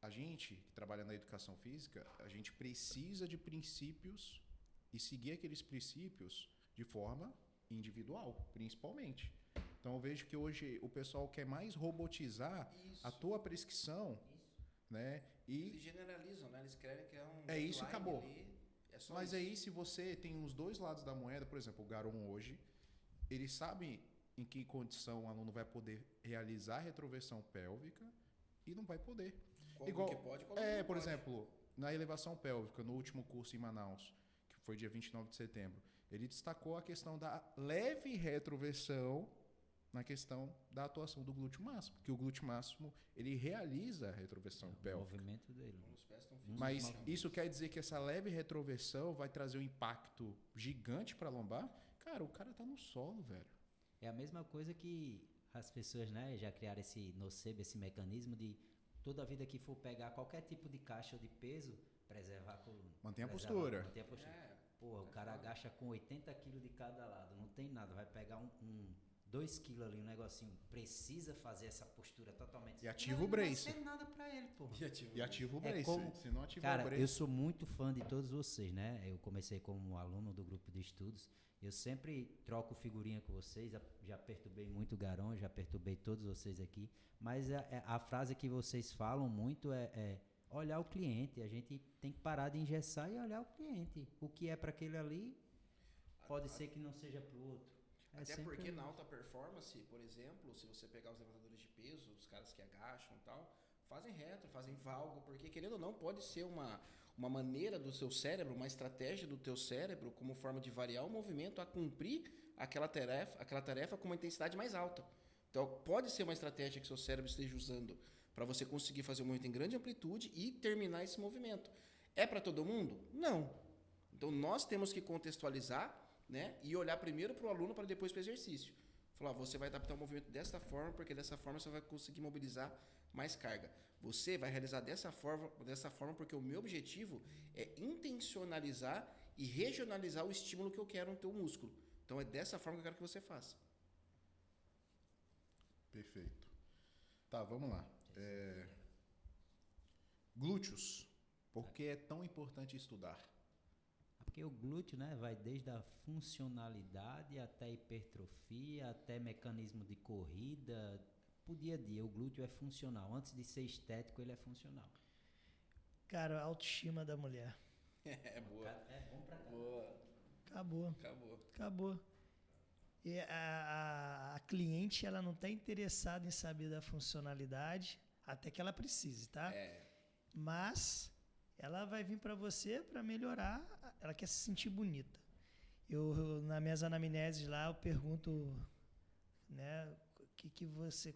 A gente, que trabalha na educação física, a gente precisa de princípios e seguir aqueles princípios de forma individual, principalmente. Então eu vejo que hoje o pessoal quer mais robotizar a tua prescrição, né? E eles generalizam, né? Eles querem criar um é isso, acabou. Ali, mas isso. Aí se você tem os dois lados da moeda, por exemplo, o Garão hoje, ele sabe em que condição o aluno vai poder realizar a retroversão pélvica e não vai poder. Como igual que pode, como não por pode. exemplo, na elevação pélvica, no último curso em Manaus, que foi dia 29 de setembro, ele destacou a questão da leve retroversão na questão da atuação do glúteo máximo, porque o glúteo máximo ele realiza a retroversão pélvica. O movimento dele. Mas isso quer dizer que essa leve retroversão vai trazer um impacto gigante para a lombar? Cara, o cara tá no solo, velho. É a mesma coisa que as pessoas, né, já criaram esse nocebo, esse mecanismo de toda vida que for pegar qualquer tipo de caixa ou de peso, preservar a coluna. Mantém a postura. Mantém a postura. Porra, o cara agacha com 80 quilos de cada lado, não tem nada, vai pegar 2 quilos ali, um negocinho, precisa fazer essa postura totalmente... E ativa o brace. Não vai ser nada pra ele, porra. E ativa o brace. Se não ativar cara, o brace... eu sou muito fã de todos vocês, né? Eu comecei como aluno do grupo de estudos, eu sempre troco figurinha com vocês, já perturbei muito o Garão, já perturbei todos vocês aqui, mas a frase que vocês falam muito é olhar o cliente, a gente tem que parar de engessar e olhar o cliente. O que é para aquele ali, pode ser que não seja para o outro. Até porque na alta performance, por exemplo, se você pegar os levantadores de peso, os caras que agacham e tal, fazem retro, fazem valgo, porque querendo ou não, pode ser uma maneira do seu cérebro, uma estratégia do teu cérebro como forma de variar o movimento a cumprir aquela tarefa com uma intensidade mais alta. Então, pode ser uma estratégia que seu cérebro esteja usando para você conseguir fazer um movimento em grande amplitude e terminar esse movimento. É para todo mundo? Não. Então, nós temos que contextualizar, né, e olhar primeiro para o aluno para depois para o exercício. Falar, você vai adaptar o movimento dessa forma, porque dessa forma você vai conseguir mobilizar mais carga. Você vai realizar dessa forma porque o meu objetivo é intencionalizar e regionalizar o estímulo que eu quero no teu músculo. Então, é dessa forma que eu quero que você faça. Perfeito. Tá, vamos lá. Glúteos. Por que é tão importante estudar? Porque o glúteo, né, vai desde a funcionalidade até a hipertrofia, até mecanismo de corrida, pro dia a dia. O glúteo é funcional. Antes de ser estético, ele é funcional. Cara, a autoestima da mulher. É boa. É bom pra cá. Boa. Acabou. E a cliente, ela não está interessada em saber da funcionalidade, até que ela precise, tá? Mas ela vai vir para você para melhorar, ela quer se sentir bonita. Nas minhas anamneses lá, eu pergunto, né,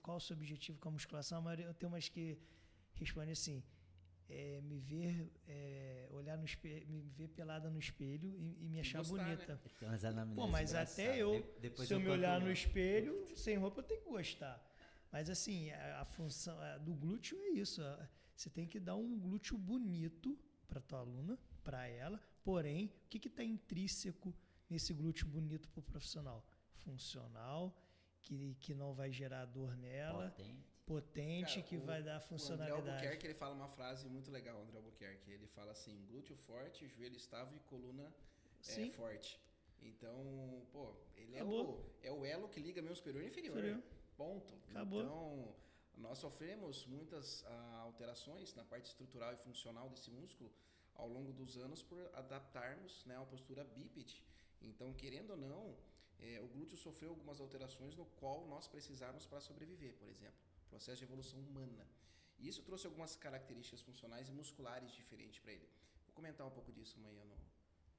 qual o seu objetivo com a musculação? Eu tenho umas que respondem assim, me ver, olhar no espelho, me ver pelada no espelho e me achar gostar, bonita. né? Então, as anamneses Pô, mas até depois se eu me conto olhar uma. no espelho, sem roupa, eu tenho que gostar. Mas assim, a função do glúteo é isso. Você tem que dar um glúteo bonito para tua aluna, para ela. Porém, o que está intrínseco nesse glúteo bonito para o profissional? Funcional, que não vai gerar dor nela. Potente, Cara, que vai dar funcionalidade. O André Albuquerque, ele fala uma frase muito legal, André Albuquerque. Ele fala assim, glúteo forte, joelho estável e coluna forte. Então, pô, ele é o elo que liga meu superior e inferior. Ponto. Acabou. Então, nós sofremos muitas alterações na parte estrutural e funcional desse músculo ao longo dos anos por adaptarmos, né, a postura bípede. Então, querendo ou não, o glúteo sofreu algumas alterações no qual nós precisamos para sobreviver, por exemplo. Processo de evolução humana. E isso trouxe algumas características funcionais e musculares diferentes para ele. Vou comentar um pouco disso amanhã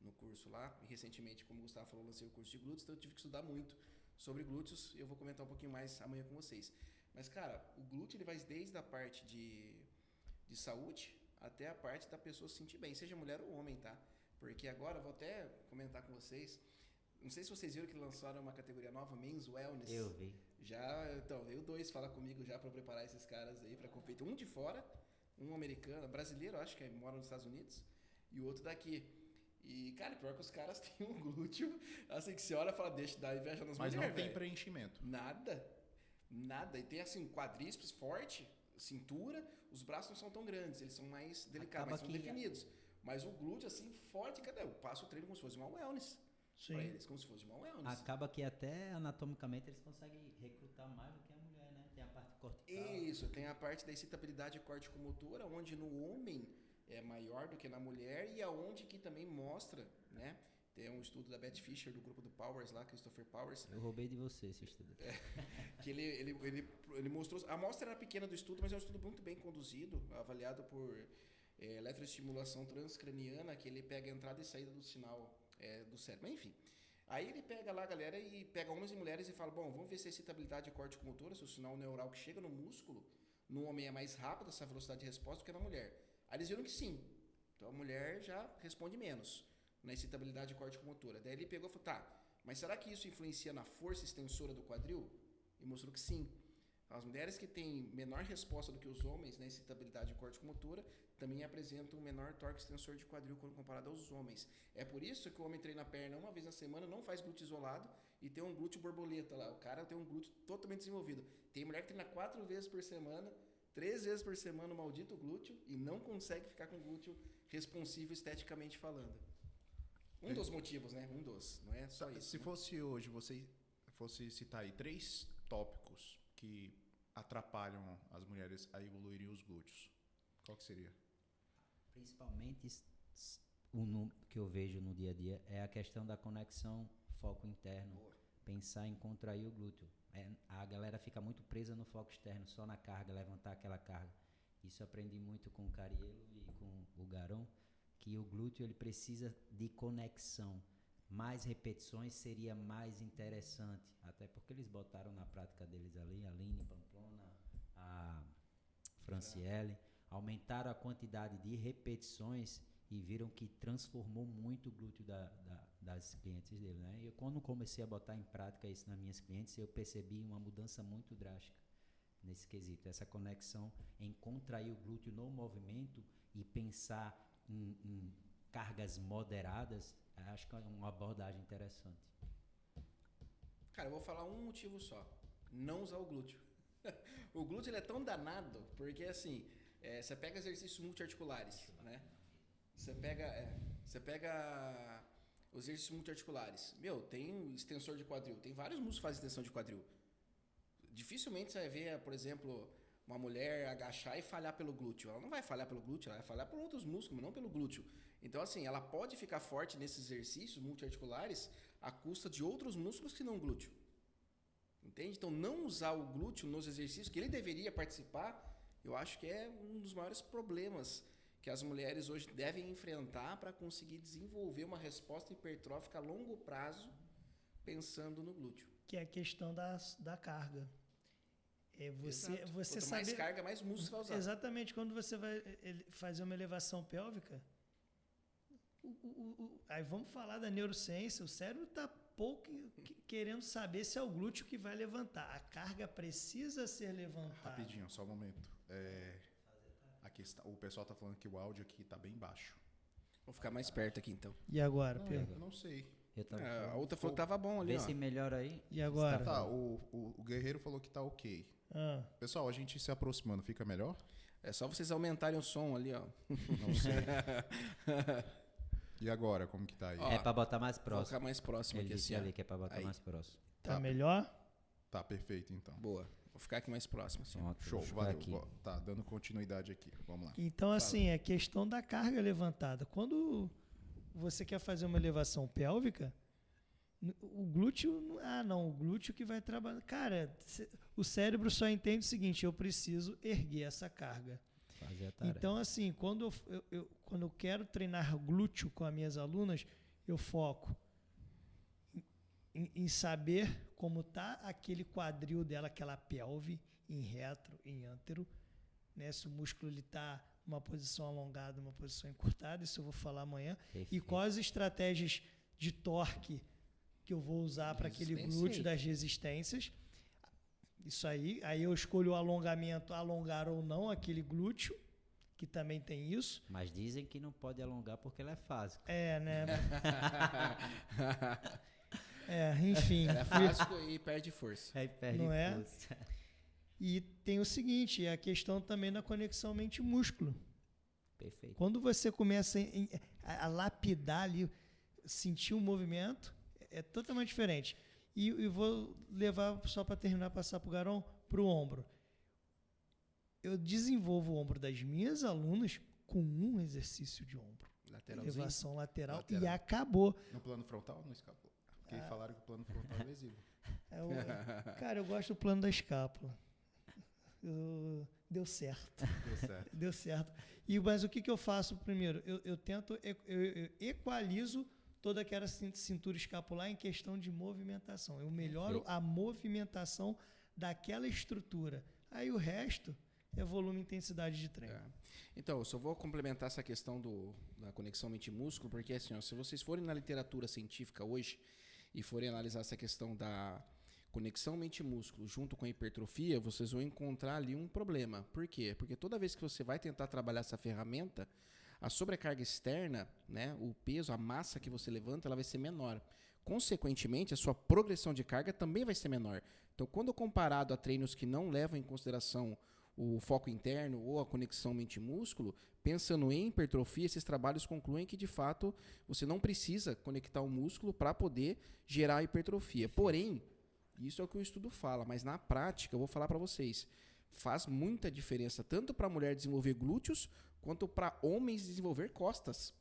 no curso lá. E recentemente, como o Gustavo falou, lancei o curso de glúteos, então eu tive que estudar muito sobre glúteos e eu vou comentar um pouquinho mais amanhã com vocês. Mas, cara, o glúteo ele vai desde a parte de saúde até a parte da pessoa se sentir bem, seja mulher ou homem, tá? Porque agora, eu vou até comentar com vocês, não sei se vocês viram que lançaram uma categoria nova, Men's Wellness. Eu vi. Então, veio 2 falar comigo já para preparar esses caras aí para competir. Um de fora, um americano, brasileiro, acho que mora nos Estados Unidos, e o outro daqui. E, cara, pior que os caras têm um glúteo, assim, que você olha e fala, deixa, dá inveja nas mulheres. Mas não tem preenchimento. Nada. E tem, assim, quadríceps forte, cintura, os braços não são tão grandes, eles são mais delicados, mas são definidos. Mas o glúteo, assim, forte, cadê? Eu passo o treino como se fosse uma wellness. Para eles, como se fosse uma wellness. Acaba que até anatomicamente eles conseguem recrutar mais do que a mulher, né? Tem a parte cortical. Isso, tem a parte da excitabilidade corticomotora, onde no homem é maior do que na mulher e aonde que também mostra, né? Tem um estudo da Beth Fisher, do grupo do Powers lá, Christopher Powers. Eu roubei de você esse estudo. Que ele mostrou... A amostra era pequena do estudo, mas é um estudo muito bem conduzido, avaliado por eletroestimulação transcraniana, que ele pega a entrada e saída do sinal do cérebro. Mas, enfim, aí ele pega lá a galera e pega homens e mulheres e fala, bom, vamos ver se a excitabilidade corticomotora, se o sinal neural que chega no músculo, no homem é mais rápido, essa velocidade de resposta, do que na mulher. Aí eles viram que sim. Então a mulher já responde menos na excitabilidade corticomotora. Daí ele pegou e falou, tá, mas será que isso influencia na força extensora do quadril? E mostrou que sim. As mulheres que têm menor resposta do que os homens na excitabilidade corticomotora também apresentam um menor torque extensor de quadril quando comparado aos homens. É por isso que o homem treina a perna uma vez na semana, não faz glúteo isolado e tem um glúteo borboleta lá. O cara tem um glúteo totalmente desenvolvido. Tem mulher que treina 4 vezes por semana, 3 vezes por semana o maldito glúteo e não consegue ficar com o glúteo responsivo esteticamente falando. Um dos motivos, né? Não é só isso. Se fosse hoje, você fosse citar aí 3 tópicos que atrapalham as mulheres a evoluírem os glúteos, qual que seria? Principalmente que eu vejo no dia a dia é a questão da conexão foco interno. Boa. Pensar em contrair o glúteo. A galera fica muito presa no foco externo, só na carga, levantar aquela carga. Isso eu aprendi muito com o Cariello e com o Garon, que o glúteo ele precisa de conexão. Mais repetições seria mais interessante, até porque eles botaram na prática deles ali, a Aline Pamplona, a Franciele, aumentaram a quantidade de repetições e viram que transformou muito o glúteo das clientes dele, né? E quando comecei a botar em prática isso nas minhas clientes, eu percebi uma mudança muito drástica nesse quesito, essa conexão em contrair o glúteo no movimento e pensar em cargas moderadas. Acho que é uma abordagem interessante. Cara, eu vou falar um motivo só. Não usar o glúteo. O glúteo ele é tão danado, porque assim, você pega exercícios multiarticulares, né? Você pega os exercícios multiarticulares. Meu, tem extensor de quadril. Tem vários músculos que fazem extensão de quadril. Dificilmente você vai ver, por exemplo, uma mulher agachar e falhar pelo glúteo. Ela não vai falhar pelo glúteo, ela vai falhar por outros músculos, mas não pelo glúteo. Então, assim, ela pode ficar forte nesses exercícios multiarticulares à custa de outros músculos que não o glúteo. Entende? Então, não usar o glúteo nos exercícios que ele deveria participar, eu acho que é um dos maiores problemas que as mulheres hoje devem enfrentar para conseguir desenvolver uma resposta hipertrófica a longo prazo pensando no glúteo. Que é a questão da carga. Você Quanto saber, mais carga, mais músculo você vai usar. Exatamente. Quando você vai fazer uma elevação pélvica, aí vamos falar da neurociência, o cérebro está pouco querendo saber se é o glúteo que vai levantar. A carga precisa ser levantada. Rapidinho, só um momento. O pessoal está falando que o áudio aqui está bem baixo. Vou ficar mais perto aqui, então. E agora, Não, Pedro? eu não sei. A outra falou que tava bom ali, Vê ó. se melhora aí. E agora? Tá, o Guerreiro falou que tá ok. Pessoal, a gente se aproximando, fica melhor? É só vocês aumentarem o som ali, ó. Não sei. E agora, como que tá aí? Ó, É pra botar mais Vou próximo. ficar mais próximo Ele aqui, disse assim, ali ó. que é pra botar Aí. mais próximo. Tá melhor? Tá, perfeito então. Boa. Vou ficar aqui mais próximo, assim. Pronto, Show, vou ficar valeu. aqui. Tá, dando continuidade aqui. Vamos lá. Então, assim, é questão da carga levantada. Quando você quer fazer uma elevação pélvica, o glúteo... o glúteo que vai trabalhar... Cara, o cérebro só entende o seguinte, eu preciso erguer essa carga. Fazer a tarefa. Então, assim, quando eu quero treinar glúteo com as minhas alunas, eu foco em saber como está aquele quadril dela, aquela pelve, em retro, em ântero, né? Se o músculo está numa posição alongada, uma posição encurtada, isso eu vou falar amanhã. Perfeito. E quais estratégias de torque que eu vou usar para aquele glúteo das resistências. Isso aí eu escolho o alongamento, alongar ou não aquele glúteo, que também tem isso. Mas dizem que não pode alongar porque ela é fásica. É, né? Enfim. É fácil e perde força. Aí perde Não é? força. E tem o seguinte, a questão também da conexão mente-músculo. Perfeito. Quando você começa a lapidar ali, sentir o movimento, é totalmente diferente. E vou levar, só para terminar, passar para o Garão, para o ombro. Eu desenvolvo o ombro das minhas alunas com um exercício de ombro. Lateralzinho. Elevação lateral. E Lateral. acabou. No plano frontal, não escapou. Porque falaram que o plano frontal é lesivo. Cara, eu gosto do plano da escápula. Deu certo. Deu certo. Deu certo. Mas o que eu faço primeiro? Eu tento, eu equalizo toda aquela cintura escapular em questão de movimentação. Eu melhoro a movimentação daquela estrutura. Aí o resto é volume e intensidade de treino. Então, eu só vou complementar essa questão da conexão mente-músculo, porque assim, ó, se vocês forem na literatura científica hoje e forem analisar essa questão da conexão mente-músculo junto com a hipertrofia, vocês vão encontrar ali um problema. Por quê? Porque toda vez que você vai tentar trabalhar essa ferramenta, a sobrecarga externa, né, o peso, a massa que você levanta, ela vai ser menor. Consequentemente, a sua progressão de carga também vai ser menor. Então, quando comparado a treinos que não levam em consideração o foco interno ou a conexão mente-músculo, pensando em hipertrofia, esses trabalhos concluem que, de fato, você não precisa conectar o músculo para poder gerar hipertrofia. Porém, isso é o que o estudo fala, mas na prática, eu vou falar para vocês, faz muita diferença tanto para a mulher desenvolver glúteos, quanto para homens desenvolver costas.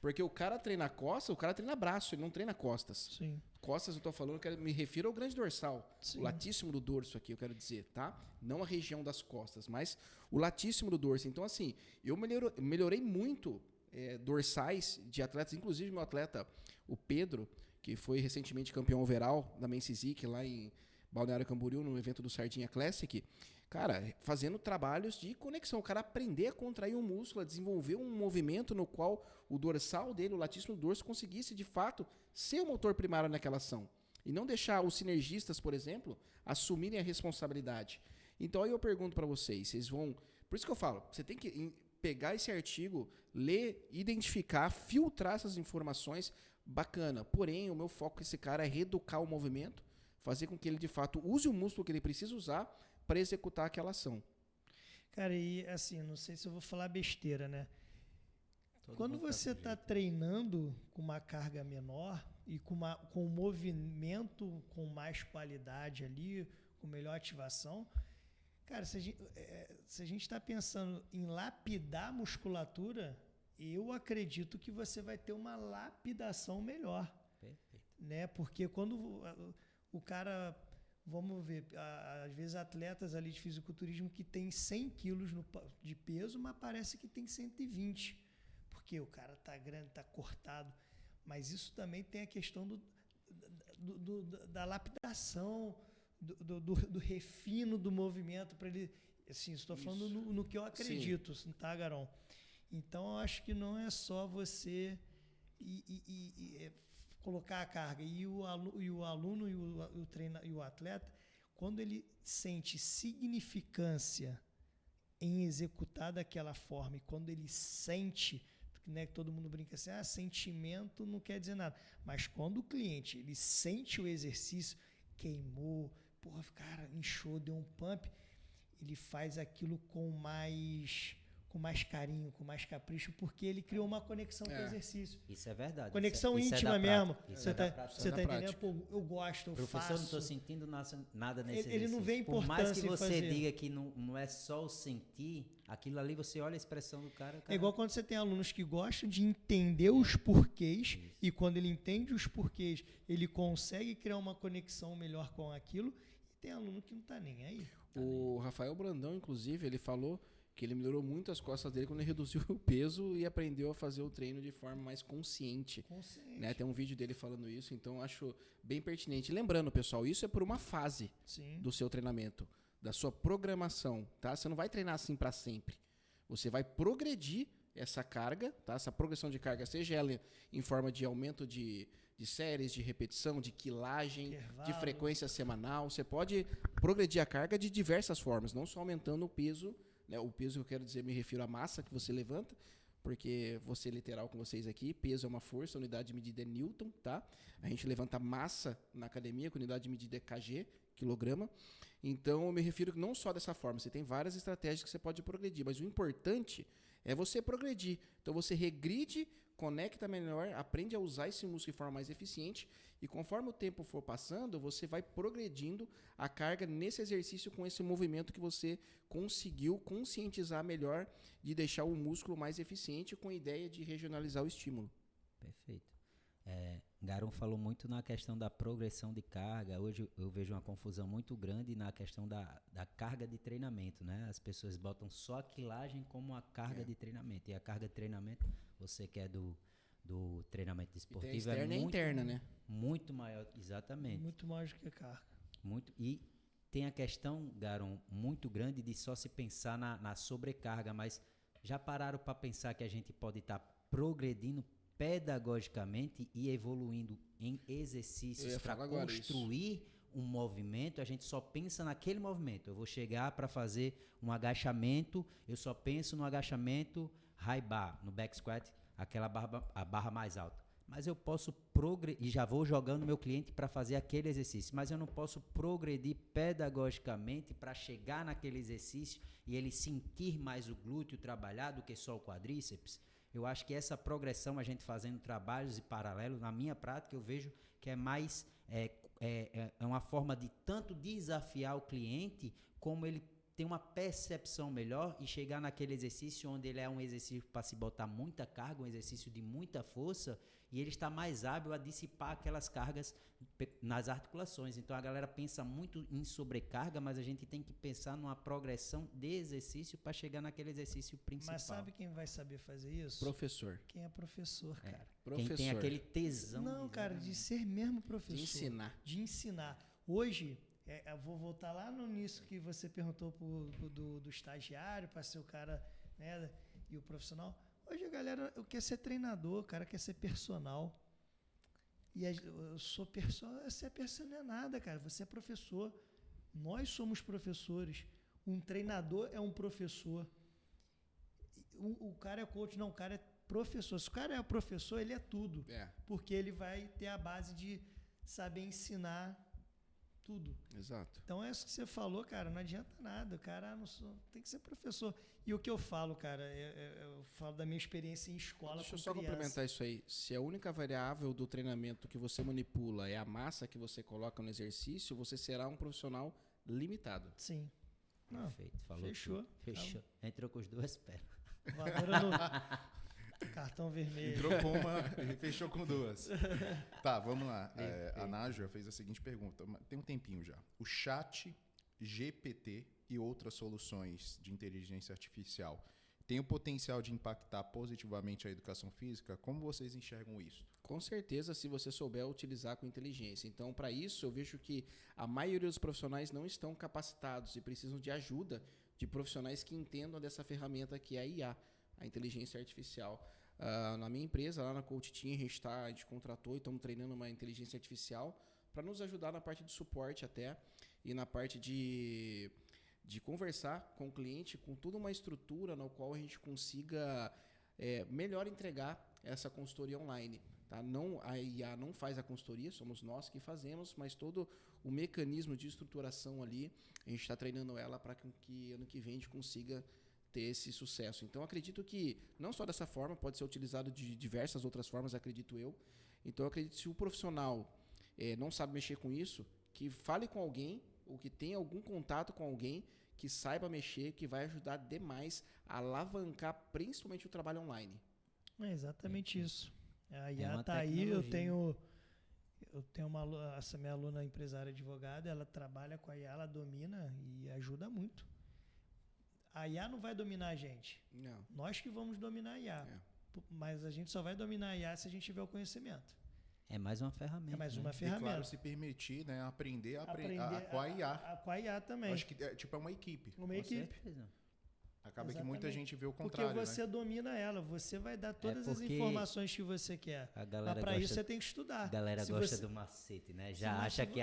Porque o cara treina costas, o cara treina braço, ele não treina costas. Sim. Costas, eu estou falando, me refiro ao grande dorsal. Sim. O latíssimo do dorso aqui, eu quero dizer, tá? Não a região das costas, mas o latíssimo do dorso. Então, assim, eu melhorei muito dorsais de atletas, inclusive meu atleta, o Pedro, que foi recentemente campeão overall da Men's Physique lá em Balneário Camboriú, no evento do Sardinha Classic. Cara, fazendo trabalhos de conexão, o cara aprender a contrair o músculo, a desenvolver um movimento no qual o dorsal dele, o latíssimo do dorso, conseguisse, de fato, ser o motor primário naquela ação. E não deixar os sinergistas, por exemplo, assumirem a responsabilidade. Então, aí eu pergunto para vocês vão... Por isso que eu falo, você tem que pegar esse artigo, ler, identificar, filtrar essas informações, bacana. Porém, o meu foco com esse cara é reeducar o movimento, fazer com que ele, de fato, use o músculo que ele precisa usar para executar aquela ação. Cara, e assim, não sei se eu vou falar besteira, né? Quando mundo tá você está sujeito. treinando com uma carga menor e com um movimento com mais qualidade ali, com melhor ativação, cara, se a gente está pensando em lapidar a musculatura, eu acredito que você vai ter uma lapidação melhor. Perfeito. Né? Porque quando o cara, vamos ver, às vezes atletas ali de fisiculturismo que tem 100 quilos de peso, mas parece que tem 120, porque o cara tá grande, tá cortado. Mas isso também tem a questão da lapidação, do refino do movimento para ele. Assim, estou falando no que eu acredito, tá, Garon? Então, eu acho que não é só você colocar a carga. E o aluno e o atleta, quando ele sente significância em executar daquela forma, e quando ele sente, né, que todo mundo brinca assim, sentimento não quer dizer nada. Mas quando o cliente ele sente o exercício, queimou, porra, cara, inchou, deu um pump, ele faz aquilo com mais carinho, com mais capricho, porque ele criou uma conexão com o exercício. Isso é verdade. Conexão isso íntima mesmo. Você Você tá entendendo? Pô, eu gosto, eu Professor, faço. não estou sentindo nada nesse Ele não vê exercício. Por mais que importância em você fazer. diga que não é só o sentir, aquilo ali você olha a expressão do cara. É igual quando você tem alunos que gostam de entender os porquês, e quando ele entende os porquês, ele consegue criar uma conexão melhor com aquilo, e tem aluno que não tá nem aí. O Rafael Brandão, inclusive, ele falou que ele melhorou muito as costas dele quando ele reduziu o peso e aprendeu a fazer o treino de forma mais consciente. Né? Tem um vídeo dele falando isso, então eu acho bem pertinente. Lembrando, pessoal, isso é por uma fase do seu treinamento, da sua programação, tá? Você não vai treinar assim para sempre. Você vai progredir essa carga, tá? Essa progressão de carga, seja ela em forma de aumento de séries, de repetição, de quilagem, de frequência semanal. Você pode progredir a carga de diversas formas, não só aumentando o peso. O peso que eu quero dizer, me refiro à massa que você levanta, porque vou ser literal com vocês aqui, peso é uma força, a unidade de medida é Newton, tá? A gente levanta massa na academia, com unidade de medida é kg, quilograma. Então, eu me refiro não só dessa forma, você tem várias estratégias que você pode progredir, mas o importante é você progredir. Então, você regride, conecta melhor, aprende a usar esse músculo de forma mais eficiente e conforme o tempo for passando, você vai progredindo a carga nesse exercício com esse movimento que você conseguiu conscientizar melhor de deixar o músculo mais eficiente com a ideia de regionalizar o estímulo. Perfeito. Garon falou muito na questão da progressão de carga. Hoje eu vejo uma confusão muito grande na questão da carga de treinamento, né? As pessoas botam só a quilagem como a carga de treinamento. E a carga de treinamento, você que é do treinamento esportivo, externa é muito, interna, né? Muito maior, exatamente. Muito mais do que carga. E tem a questão, Garon, muito grande de só se pensar na sobrecarga, mas já pararam para pensar que a gente pode estar progredindo pedagogicamente e evoluindo em exercícios para construir um movimento? A gente só pensa naquele movimento. Eu vou chegar para fazer um agachamento, eu só penso no agachamento high bar, no back squat, a barra mais alta. Mas eu posso progredir, e já vou jogando meu cliente para fazer aquele exercício, mas eu não posso progredir pedagogicamente para chegar naquele exercício e ele sentir mais o glúteo trabalhar do que só o quadríceps. Eu acho que essa progressão, a gente fazendo trabalhos em paralelo, na minha prática, eu vejo que é mais é uma forma de tanto desafiar o cliente, como ele ter uma percepção melhor e chegar naquele exercício onde ele é um exercício para se botar muita carga, um exercício de muita força, e ele está mais hábil a dissipar aquelas cargas nas articulações. Então a galera pensa muito em sobrecarga, mas a gente tem que pensar numa progressão de exercício para chegar naquele exercício principal. Mas sabe quem vai saber fazer isso? Professor. Quem é professor, cara. Professor. Quem tem aquele tesão. Não, cara, de ser mesmo professor. De ensinar. Hoje, eu vou voltar lá no início que você perguntou do estagiário, para ser o cara, né, e o profissional. Hoje a galera quer ser treinador, o cara quer ser personal. E eu sou personal, você não é nada, cara. Você é professor. Nós somos professores. Um treinador é um professor. O cara é coach, não, o cara é professor. Se o cara é professor, ele é tudo. Porque ele vai ter a base de saber ensinar tudo. Exato. Então, é isso que você falou, cara, não adianta nada. O cara tem que ser professor. E o que eu falo, cara, eu falo da minha experiência em escola Deixa com eu só criança. complementar isso aí. Se a única variável do treinamento que você manipula é a massa que você coloca no exercício, você será um profissional limitado. Sim. Não, Perfeito, falou fechou. tudo. Fechou. Entrou com as duas pernas. Voadora no cartão vermelho. Entrou com uma e fechou com duas. Tá, vamos lá. A Nájua fez a seguinte pergunta. Tem um tempinho já. O chat GPT e outras soluções de inteligência artificial tem o potencial de impactar positivamente a educação física? Como vocês enxergam isso? Com certeza, se você souber utilizar com inteligência. Então, para isso, eu vejo que a maioria dos profissionais não estão capacitados e precisam de ajuda de profissionais que entendam dessa ferramenta que é a IA, a inteligência artificial. Na minha empresa, lá na Coach Team, a gente contratou e estamos treinando uma inteligência artificial para nos ajudar na parte de suporte até e na parte de conversar com o cliente, com toda uma estrutura na qual a gente consiga melhor entregar essa consultoria online. Tá? Não, a IA não faz a consultoria, somos nós que fazemos, mas todo o mecanismo de estruturação ali, a gente está treinando ela para que ano que vem a gente consiga ter esse sucesso. Então, acredito que não só dessa forma, pode ser utilizado de diversas outras formas, acredito eu. Então, acredito que se o profissional não sabe mexer com isso, que fale com alguém ou que tenha algum contato com alguém que saiba mexer, que vai ajudar demais a alavancar principalmente o trabalho online. É exatamente isso. A IA uma está aí, eu tecnologia. tenho essa minha aluna empresária advogada, ela trabalha com a IA, ela domina e ajuda muito. A IA não vai dominar a gente. Não. Nós que vamos dominar a IA. Mas a gente só vai dominar a IA se a gente tiver o conhecimento. É mais uma ferramenta. É mais né? uma E ferramenta. claro, se permitir, né, aprender com a IA. Com a IA também. Acho que é uma equipe. Uma Com equipe. certeza. Acaba que Exatamente. muita gente vê o Porque contrário, você né? domina ela, você vai dar todas as porque informações que você quer. a galera Mas para gosta- isso você tem que estudar. A galera Se gosta você- do macete, né? se Já você acha for- que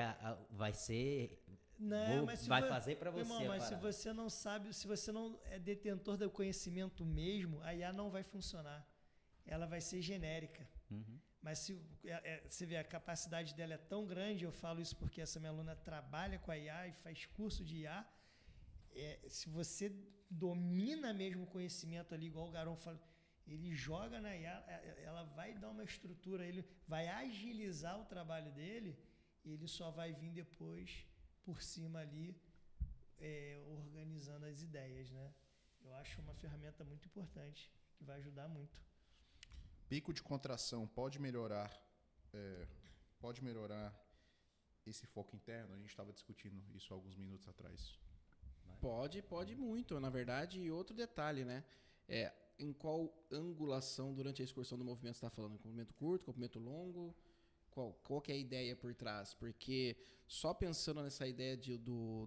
vai ser... Não, mas se vai vo- fazer para você. Irmão, a mas se parada. você não sabe, se você não é detentor do conhecimento mesmo, a IA não vai funcionar. Ela vai ser genérica. Uhum. Mas se você vê, a capacidade dela é tão grande, eu falo isso porque essa minha aluna trabalha com a IA e faz curso de IA. Se você domina mesmo o conhecimento ali, igual o Garão fala, ele joga na IA, ela vai dar uma estrutura, ele vai agilizar o trabalho dele e ele só vai vir depois por cima ali organizando as ideias, né? Eu acho uma ferramenta muito importante, que vai ajudar muito. Pico de contração pode melhorar esse foco interno? A gente estava discutindo isso há alguns minutos atrás. Pode muito, na verdade. E outro detalhe, né? Em qual angulação durante a excursão do movimento você está falando? Comprimento curto, comprimento longo? Qual que é a ideia por trás? Porque só pensando nessa ideia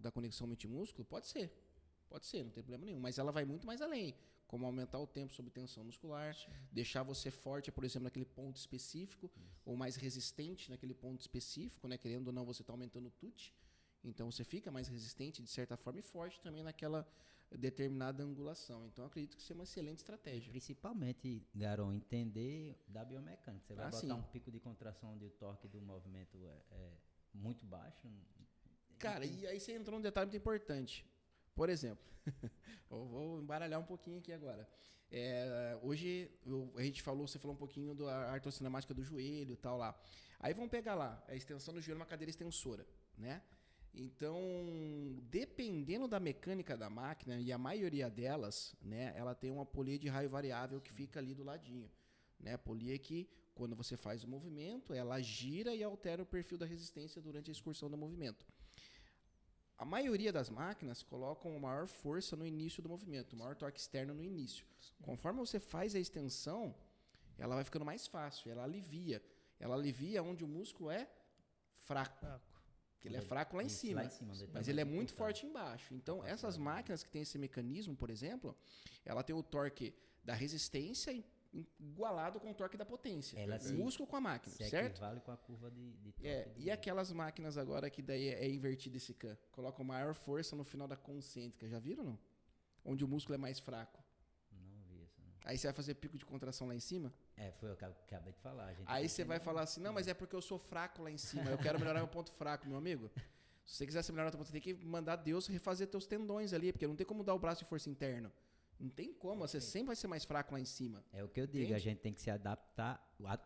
da conexão mente-músculo, pode ser, não tem problema nenhum. Mas ela vai muito mais além. Como aumentar o tempo sob tensão muscular, deixar você forte, por exemplo, naquele ponto específico, ou mais resistente naquele ponto específico, né? Querendo ou não, você está aumentando o TUT. Então, você fica mais resistente, de certa forma, e forte também naquela determinada angulação. Então, acredito que isso é uma excelente estratégia. Principalmente, Garon, entender da biomecânica. Você vai botar sim. um pico de contração onde o torque do movimento é muito baixo. Cara, e aí você entrou num detalhe muito importante. Por exemplo, eu vou embaralhar um pouquinho aqui agora. Hoje, você falou um pouquinho da artrocinemática do joelho e tal lá. Aí vamos pegar lá, a extensão do joelho numa cadeira extensora, né? Então, dependendo da mecânica da máquina, e a maioria delas, né, ela tem uma polia de raio variável que fica ali do ladinho. Né? A polia que, quando você faz o movimento, ela gira e altera o perfil da resistência durante a excursão do movimento. A maioria das máquinas colocam maior força no início do movimento, maior torque externo no início. Conforme você faz a extensão, ela vai ficando mais fácil, ela alivia. Ela alivia onde o músculo é fraco. Porque ele é fraco lá em cima, mas ele é muito forte embaixo. Então, essas máquinas que têm esse mecanismo, por exemplo, ela tem o torque da resistência igualado com o torque da potência. O músculo com a máquina, certo? Equivale com a curva de torque. E aquelas máquinas agora que daí é invertido esse CAM? Colocam maior força no final da concêntrica. Já viram, não? Onde o músculo é mais fraco. Não vi isso, não. Aí você vai fazer pico de contração lá em cima? Foi o que eu acabei de falar. Aí você vai falar assim, não, mas é porque eu sou fraco lá em cima, eu quero melhorar meu ponto fraco, meu amigo. Se você quiser ser melhor atleta, você tem que mandar Deus refazer teus tendões ali, porque não tem como dar o braço de força interno. Não tem como, você sempre vai ser mais fraco lá em cima. É o que eu digo, Entende? a gente tem que se adaptar.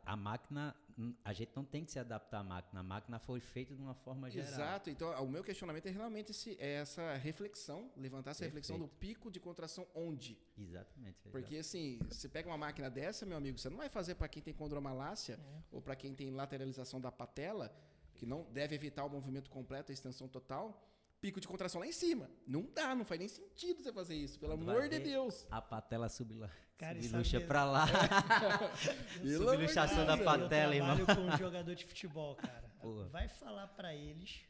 A máquina, a gente não tem que se adaptar à máquina. A máquina foi feita de uma forma geral. Exato, então o meu questionamento é realmente essa reflexão, levantar essa reflexão do pico de contração onde. Exatamente. Porque assim, você pega uma máquina dessa, meu amigo, você não vai fazer para quem tem condromalácia ou para quem tem lateralização da patela, que não deve evitar o movimento completo, a extensão total, pico de contração lá em cima. Não dá, não faz nem sentido você fazer isso, pelo Quando amor vai de ver, Deus. A patela subluxa Cara, pra lá. Subluxação da patela, irmão. Eu trabalho com um jogador de futebol, cara. Porra. Vai falar pra eles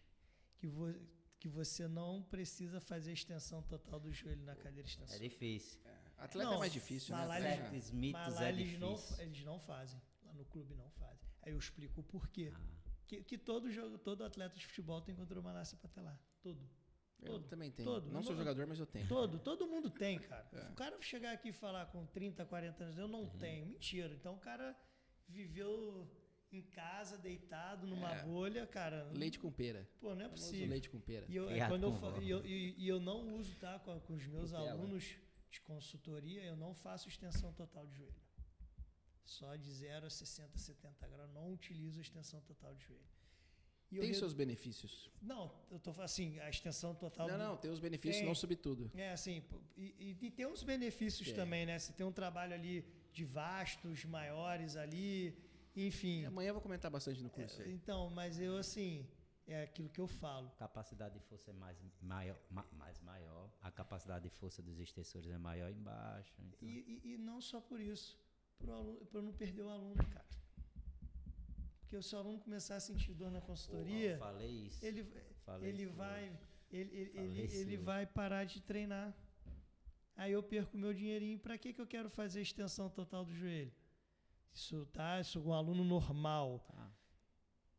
que você não precisa fazer a extensão total do joelho na cadeira É extensora. difícil. Atleta Não, é mais difícil, mas né? lá Atleta- Certos mitos Mas lá é eles difícil. eles não fazem. Lá no clube não fazem. Aí eu explico o porquê. Ah. Que todo atleta de futebol tem condromalácia patelar. Todo. Eu também tenho. todo. Não sou jogador, mas eu tenho. Todo mundo tem, cara. O cara chegar aqui e falar com 30, 40 anos, eu não tenho. Mentira. Então o cara viveu em casa, deitado, numa bolha, cara. Leite com pera. Pô, não é Famoso possível. leite com pera. E eu, Criado quando eu, com fa- vó. e eu não uso, tá? Com os meus Nutella. alunos de consultoria, eu não faço extensão total de joelho. Só de 0 a 60, 70 graus. Não utilizo a extensão total de joelho. E eu Tem re- seus benefícios. Não, eu tô falando assim, a extensão total. Não, tem os benefícios, Tem. não sobre tudo. É, assim, e tem uns benefícios Tem. também, né? Você tem um trabalho ali de vastos maiores ali, enfim. Amanhã eu vou comentar bastante no curso aí. Então, mas eu, assim, é aquilo que eu falo. A capacidade de força é mais maior. A capacidade de força dos extensores é maior embaixo. Então. E não só por isso, para eu não perder o aluno, cara. Porque se o aluno começar a sentir dor na consultoria, Eu falei isso. ele Falei isso vai, hoje. ele Falei isso hoje. vai parar de treinar. Aí eu perco meu dinheirinho. Para que eu quero fazer a extensão total do joelho? Isso um aluno normal, Tá.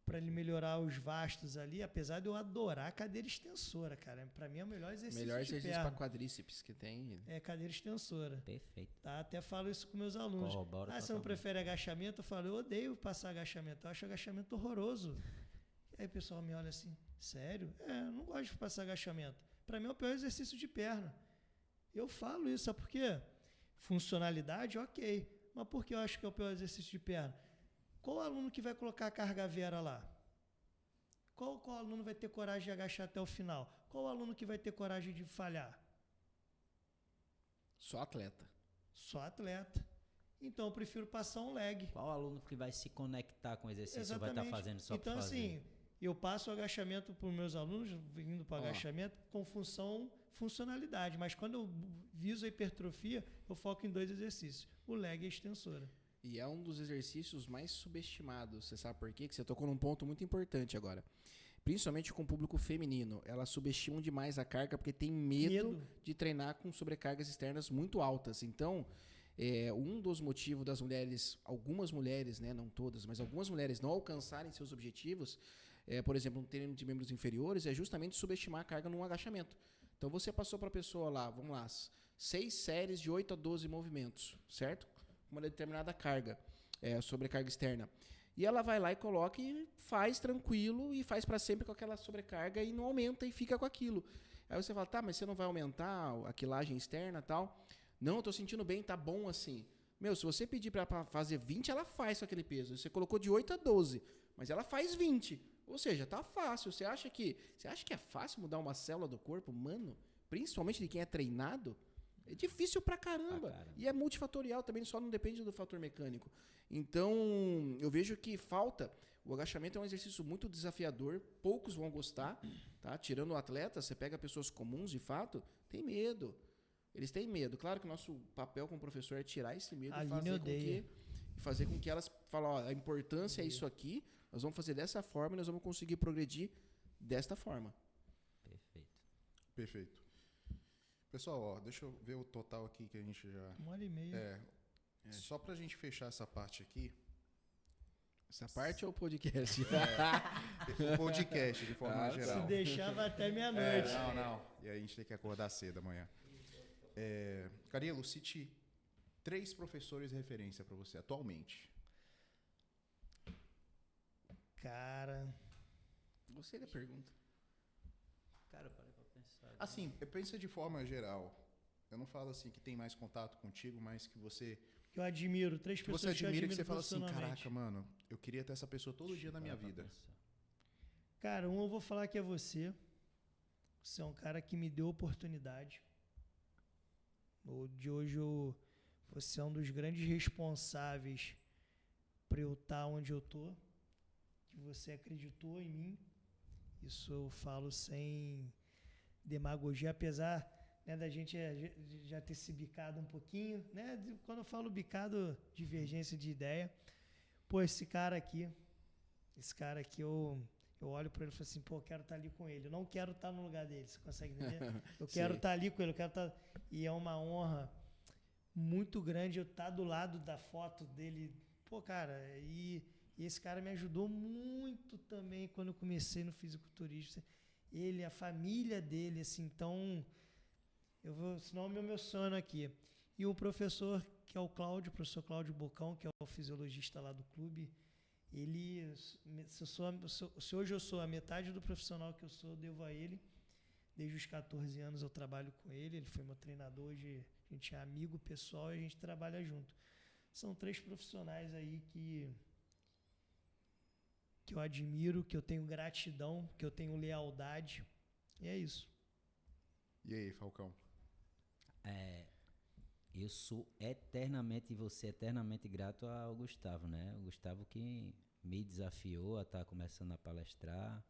para ele melhorar os vastos ali, apesar de eu adorar a cadeira extensora, cara. Para mim é o melhor exercício Melhor de exercício perna. para quadríceps que tem. É cadeira extensora. Perfeito. Tá? Até falo isso com meus alunos. Corroboro Você não totalmente. prefere agachamento? Eu falo, eu odeio passar agachamento. Eu acho agachamento horroroso. Aí o pessoal me olha assim, sério? Eu não gosto de passar agachamento. Para mim é o pior exercício de perna. Eu falo isso, sabe por quê? Funcionalidade, ok. Mas por que eu acho que é o pior exercício de perna? Qual aluno que vai colocar a carga vera lá? Qual aluno vai ter coragem de agachar até o final? Qual aluno que vai ter coragem de falhar? Só atleta. Só atleta. Então eu prefiro passar um leg. Qual aluno que vai se conectar com o exercício vai Exatamente. estar fazendo só então, para fazer? assim, eu passo o agachamento para os meus alunos, indo para o Ó. agachamento, com funcionalidade. Mas quando eu viso a hipertrofia, eu foco em 2 exercícios: o leg e a extensora. E é um dos exercícios mais subestimados. Você sabe por quê? Que você tocou num ponto muito importante agora. Principalmente com o público feminino. Elas subestimam demais a carga porque tem medo de treinar com sobrecargas externas muito altas. Então, um dos motivos das mulheres, algumas mulheres, né, não todas, mas algumas mulheres não alcançarem seus objetivos, por exemplo, um treino de membros inferiores, é justamente subestimar a carga num agachamento. Então, você passou para a pessoa lá, vamos lá, 6 séries de 8 a 12 movimentos, certo? Uma determinada carga, sobrecarga externa. E ela vai lá e coloca e faz tranquilo e faz para sempre com aquela sobrecarga e não aumenta e fica com aquilo. Aí você fala, tá, mas você não vai aumentar a quilagem externa e tal? Não, eu tô sentindo bem, tá bom assim. Meu, se você pedir para fazer 20, ela faz com aquele peso. Você colocou de 8 a 12, mas ela faz 20. Ou seja, tá fácil. Você acha que é fácil mudar uma célula do corpo? Mano, principalmente de quem é treinado, é difícil pra caramba. E é multifatorial também, só não depende do fator mecânico. Então, eu vejo que falta. O agachamento é um exercício muito desafiador, poucos vão gostar, tá? Tirando o atleta, você pega pessoas comuns, de fato, tem medo. Eles têm medo. Claro que o nosso papel como professor é tirar esse medo e fazer com que elas falem, ó, a importância é isso aqui, nós vamos fazer dessa forma e nós vamos conseguir progredir desta forma. Perfeito. Pessoal, ó, deixa eu ver o total aqui que a gente já... 1h30. Só pra gente fechar essa parte aqui. Essa parte é o podcast. O podcast, de forma geral. Se deixar, vai até meia-noite. Não. E aí a gente tem que acordar cedo amanhã. Carilo, cite 3 professores de referência pra você atualmente. Cara, Você que pergunta. Cara, parei pra pensar. Assim, pensa de forma geral. Eu não falo assim que tem mais contato contigo, mas que você Que eu admiro, três que você pessoas que eu admira, admiro que você fala assim, profissionalmente. caraca, mano, eu queria ter essa pessoa todo dia na minha Parar pra vida. pensar. Cara, eu vou falar que é você. Você é um cara que me deu oportunidade. De hoje você é um dos grandes responsáveis por eu estar onde eu tô. Que você acreditou em mim. Isso eu falo sem demagogia, apesar, né, da gente já ter se bicado um pouquinho, né? Quando eu falo bicado, divergência de ideia. Pô, esse cara aqui eu olho para ele e falo assim, pô, eu quero estar ali com ele. Eu não quero estar no lugar dele, você consegue entender? Eu quero estar ali com ele, eu quero estar... E é uma honra muito grande eu estar do lado da foto dele. Pô, cara, e esse cara me ajudou muito também quando eu comecei no fisiculturismo. Ele, a família dele, assim, então... senão eu me emociono aqui. E o professor, que é o Cláudio, o professor Cláudio Bocão, que é o fisiologista lá do clube, ele, se hoje eu sou a metade do profissional que eu sou, eu devo a ele. Desde os 14 anos eu trabalho com ele, ele foi meu treinador, hoje a gente é amigo pessoal e a gente trabalha junto. São 3 profissionais aí que eu admiro, que eu tenho gratidão, que eu tenho lealdade, e é isso. E aí, Falcão? Eu sou eternamente, e você eternamente grato ao Gustavo, né? O Gustavo que me desafiou a estar começando a palestrar,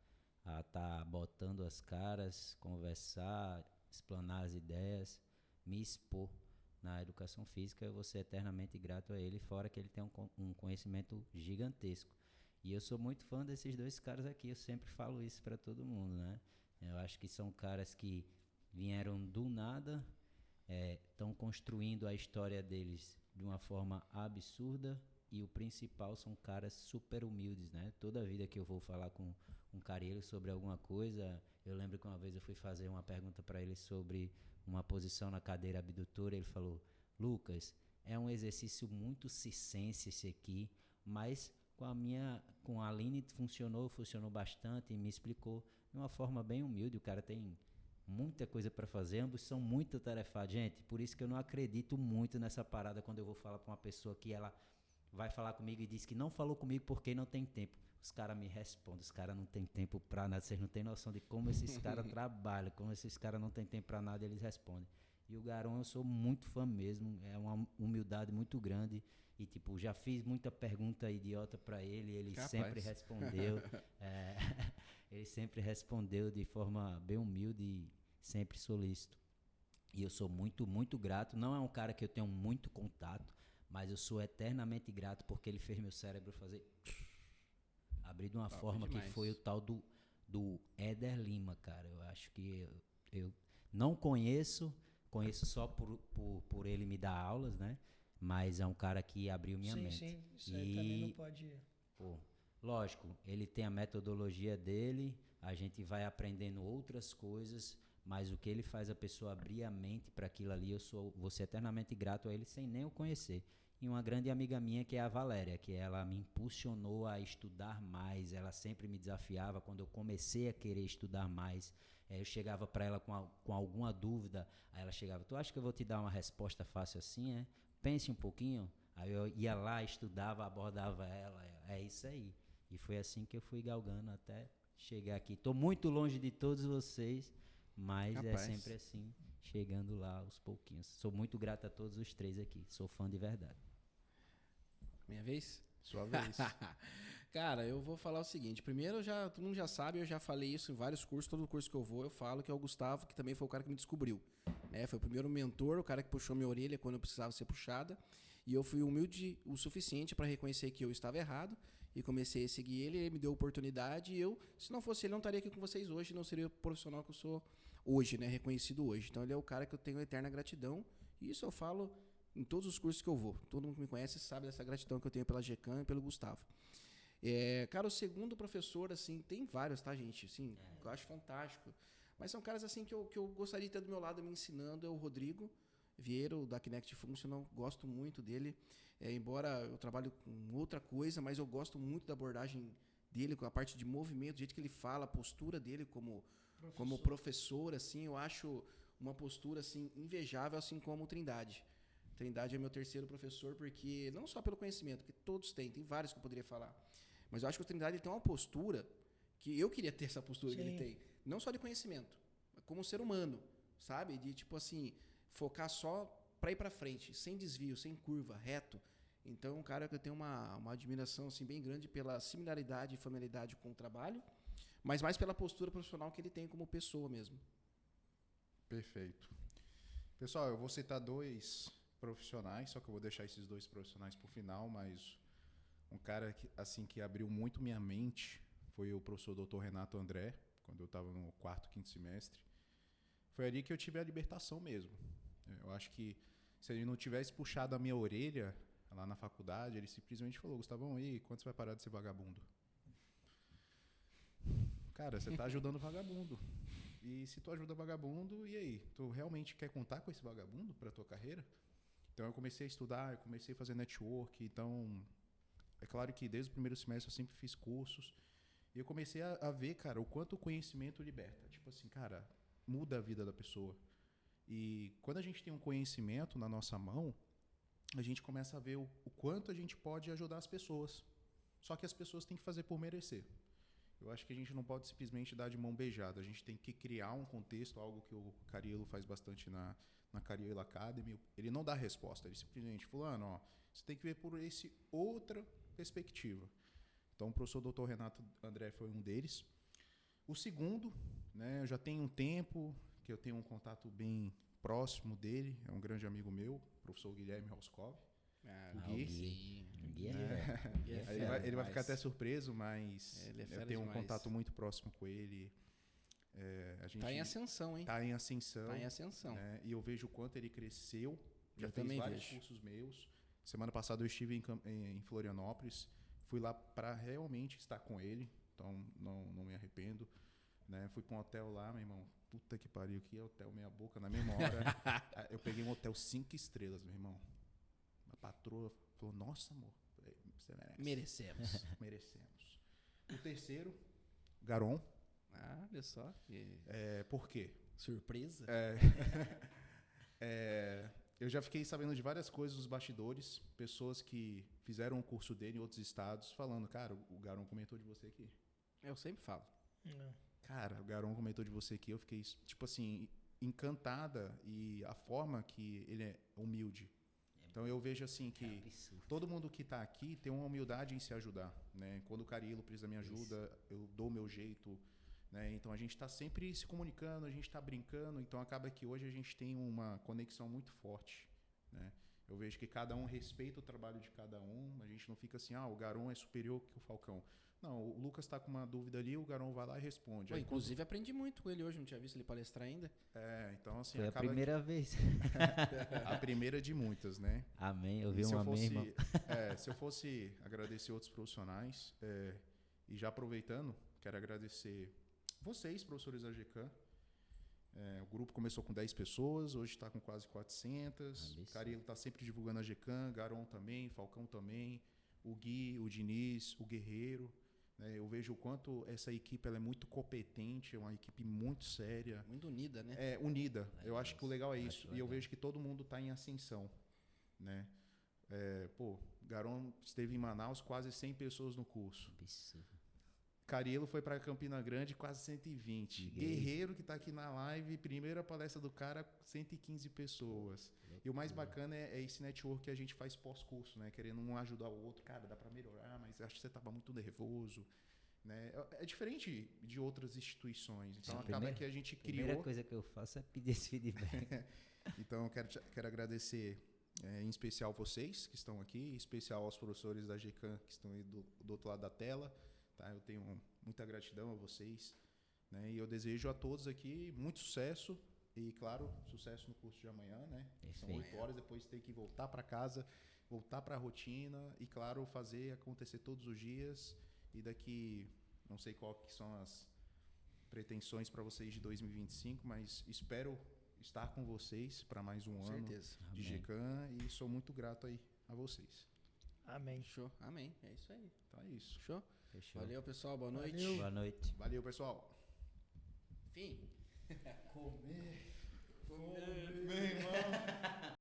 a estar botando as caras, conversar, explanar as ideias, me expor na educação física. Eu vou ser eternamente grato a ele, fora que ele tem um conhecimento gigantesco. E eu sou muito fã desses 2 caras aqui, eu sempre falo isso para todo mundo, né? Eu acho que são caras que vieram do nada, estão construindo a história deles de uma forma absurda, e o principal, são caras super humildes, né? Toda vida que eu vou falar com um Cariello sobre alguma coisa, eu lembro que uma vez eu fui fazer uma pergunta para ele sobre uma posição na cadeira abdutora, ele falou, Lucas, é um exercício muito circense esse aqui, mas com a Aline funcionou bastante, e me explicou de uma forma bem humilde. O cara tem muita coisa para fazer, ambos são muito atarefados, gente, por isso que eu não acredito muito nessa parada quando eu vou falar para uma pessoa que ela vai falar comigo e diz que não falou comigo porque não tem tempo. Os caras me respondem, os caras não tem tempo para nada, vocês não têm noção de como esses caras trabalham, como esses caras não têm tempo para nada, eles respondem. E o Garão, eu sou muito fã mesmo, é uma humildade muito grande, e tipo, já fiz muita pergunta idiota para ele Capaz. sempre respondeu, ele sempre respondeu de forma bem humilde e sempre solícito. E eu sou muito, muito grato. Não é um cara que eu tenho muito contato, mas eu sou eternamente grato porque ele fez meu cérebro fazer... abrir de uma forma demais. que foi o tal do Éder Lima, cara. Eu acho que eu não conheço só por ele me dar aulas, né? Mas é um cara que abriu minha mente. Sim, isso aí também não pode... Pô, lógico, ele tem a metodologia dele, a gente vai aprendendo outras coisas, mas o que ele faz a pessoa abrir a mente para aquilo ali, vou ser eternamente grato a ele sem nem o conhecer. E uma grande amiga minha, que é a Valéria, que ela me impulsionou a estudar mais, ela sempre me desafiava quando eu comecei a querer estudar mais. Eu chegava para ela com alguma dúvida, aí ela chegava, tu acha que eu vou te dar uma resposta fácil assim, Pense um pouquinho. Aí eu ia lá, estudava, abordava ela, é isso aí. E foi assim que eu fui galgando até chegar aqui. Estou muito longe de todos vocês, mas Capaz. é sempre assim, chegando lá aos pouquinhos. Sou muito grato a todos os 3 aqui, sou fã de verdade. Minha vez? Sua vez. Cara, eu vou falar o seguinte. Primeiro, todo mundo já sabe, eu já falei isso em vários cursos. Todo curso que eu vou, eu falo que é o Gustavo, que também foi o cara que me descobriu. Né? Foi o primeiro mentor, o cara que puxou minha orelha quando eu precisava ser puxada. E eu fui humilde o suficiente para reconhecer que eu estava errado. E comecei a seguir ele, ele me deu oportunidade. E eu, se não fosse ele, não estaria aqui com vocês hoje. Não seria o profissional que eu sou hoje, né? Reconhecido hoje. Então, ele é o cara que eu tenho eterna gratidão. E isso eu falo em todos os cursos que eu vou. Todo mundo que me conhece sabe dessa gratidão que eu tenho pela GECAM e pelo Gustavo. Cara, o segundo professor, assim, tem vários, tá, gente? Assim, eu acho fantástico. Mas são caras, assim, que eu gostaria de ter do meu lado me ensinando. É o Rodrigo Vieira, da Kinect Functional. Gosto muito dele. Embora eu trabalhe com outra coisa, mas eu gosto muito da abordagem dele, com a parte de movimento, o jeito que ele fala, a postura dele como como professor, assim, eu acho uma postura assim invejável, assim como o Trindade. Trindade é meu terceiro professor, porque não só pelo conhecimento, que todos têm, tem vários que eu poderia falar, mas eu acho que o Trindade ele tem uma postura que eu queria ter essa postura Sim. que ele tem, não só de conhecimento, mas como ser humano, sabe? De tipo assim, focar só para ir para frente, sem desvio, sem curva, reto. Então, um cara que eu tenho uma admiração assim bem grande pela similaridade e familiaridade com o trabalho, mas mais pela postura profissional que ele tem como pessoa mesmo. Perfeito. Pessoal, eu vou citar 2 profissionais, só que eu vou deixar esses 2 profissionais por final, mas um cara que, assim, que abriu muito minha mente foi o professor Dr. Renato André, quando eu estava no 4º, 5º semestre. Foi ali que eu tive a libertação mesmo. Eu acho que se ele não tivesse puxado a minha orelha lá na faculdade, ele simplesmente falou: Gustavão, e quando você vai parar de ser vagabundo? Cara, você tá ajudando o vagabundo. E se tu ajuda vagabundo, e aí? Tu realmente quer contar com esse vagabundo para tua carreira? Então eu comecei a estudar, eu comecei a fazer network. Então, é claro que desde o primeiro semestre eu sempre fiz cursos. E eu comecei a ver, cara, o quanto o conhecimento liberta. Tipo assim, cara, muda a vida da pessoa. E quando a gente tem um conhecimento na nossa mão, a gente começa a ver o quanto a gente pode ajudar as pessoas. Só que as pessoas têm que fazer por merecer. Eu acho que a gente não pode simplesmente dar de mão beijada. A gente tem que criar um contexto, algo que o Cariello faz bastante na Cariello Academy. Ele não dá resposta, ele simplesmente fulano, ó, você tem que ver por esse outra perspectiva. Então, o professor Dr. Renato André foi um deles. O segundo, né, eu já tenho um tempo que eu tenho um contato bem próximo dele, é um grande amigo meu, o professor Guilherme Roscoff. O Gui. O Gui é Ele vai ficar até surpreso, mas eu tenho um demais. contato muito próximo com ele. A gente Tá em ascensão, hein? Tá em ascensão. Tá em ascensão. Né? E eu vejo o quanto ele cresceu. Já Eu fez também vários vejo. cursos meus. Semana passada eu estive em Florianópolis. Fui lá para realmente estar com ele. Então não me arrependo. Né? Fui para um hotel lá, meu irmão. Puta que pariu, que hotel meia boca. Na mesma hora, eu peguei um hotel 5 estrelas, meu irmão. A patroa falou: nossa, amor, você merece. Merecemos. Merecemos. O terceiro, Garon. Ah, olha só. Que Por quê? surpresa. Eu já fiquei sabendo de várias coisas dos bastidores, pessoas que fizeram o curso dele em outros estados, falando: cara, o Garon comentou de você aqui. Eu sempre falo. Cara, o Garon comentou de você aqui. Eu fiquei, tipo assim, encantada, e a forma que ele é humilde. Então eu vejo assim que todo mundo que está aqui tem uma humildade em se ajudar, né? Quando o Cariello precisa da minha ajuda, eu dou o meu jeito, né? Então a gente está sempre se comunicando, a gente está brincando, então acaba que hoje a gente tem uma conexão muito forte, né? Eu vejo que cada um respeita o trabalho de cada um, a gente não fica assim: o Garon é superior que o Falcão. Não, o Lucas está com uma dúvida ali, o Garon vai lá e responde. Pô, inclusive aprendi muito com ele hoje, não tinha visto ele palestrar ainda. Então assim, Foi a acaba primeira vez. a primeira de muitas, né? Amém. Eu vi E um amém, irmão. se eu fosse agradecer outros profissionais, e já aproveitando, quero agradecer vocês, professores da GECAM. O grupo começou com 10 pessoas, hoje está com quase 400. O Cariello está sempre divulgando a GECAM, Garon também, Falcão também, o Gui, o Diniz, o Guerreiro. Eu vejo o quanto essa equipe ela é muito competente, é uma equipe muito séria. Muito unida, né? Unida. Eu acho que o legal é Acho isso. E eu legal. vejo que todo mundo está em ascensão, né? Garon esteve em Manaus, quase 100 pessoas no curso. Absurdo. Cariello foi para Campina Grande, quase 120. Guerreiro, que está aqui na live, primeira palestra do cara, 115 pessoas. E o mais bacana é esse network que a gente faz pós-curso, né? Querendo um ajudar o outro. Cara, dá para melhorar, mas acho que você estava muito nervoso. Né? É diferente de outras instituições. Então, acaba que a gente criou... A primeira coisa que eu faço é pedir esse feedback. Então, eu quero agradecer em especial vocês que estão aqui, em especial aos professores da GECAM que estão aí do outro lado da tela. Tá? Eu tenho muita gratidão a vocês, né? E eu desejo a todos aqui muito sucesso e, claro, sucesso no curso de amanhã, né? São 8 horas, depois tem que voltar para casa, voltar para a rotina e, claro, fazer acontecer todos os dias. E daqui, não sei qual que são as pretensões para vocês de 2025, mas espero estar com vocês para mais um ano de GECAM e sou muito grato aí a vocês. Amém. Show. Amém. É isso aí. Então é isso. Show. Fechou. Valeu, pessoal. Boa noite. Valeu. Boa noite. Valeu, pessoal. Enfim. Comer. Meu irmão.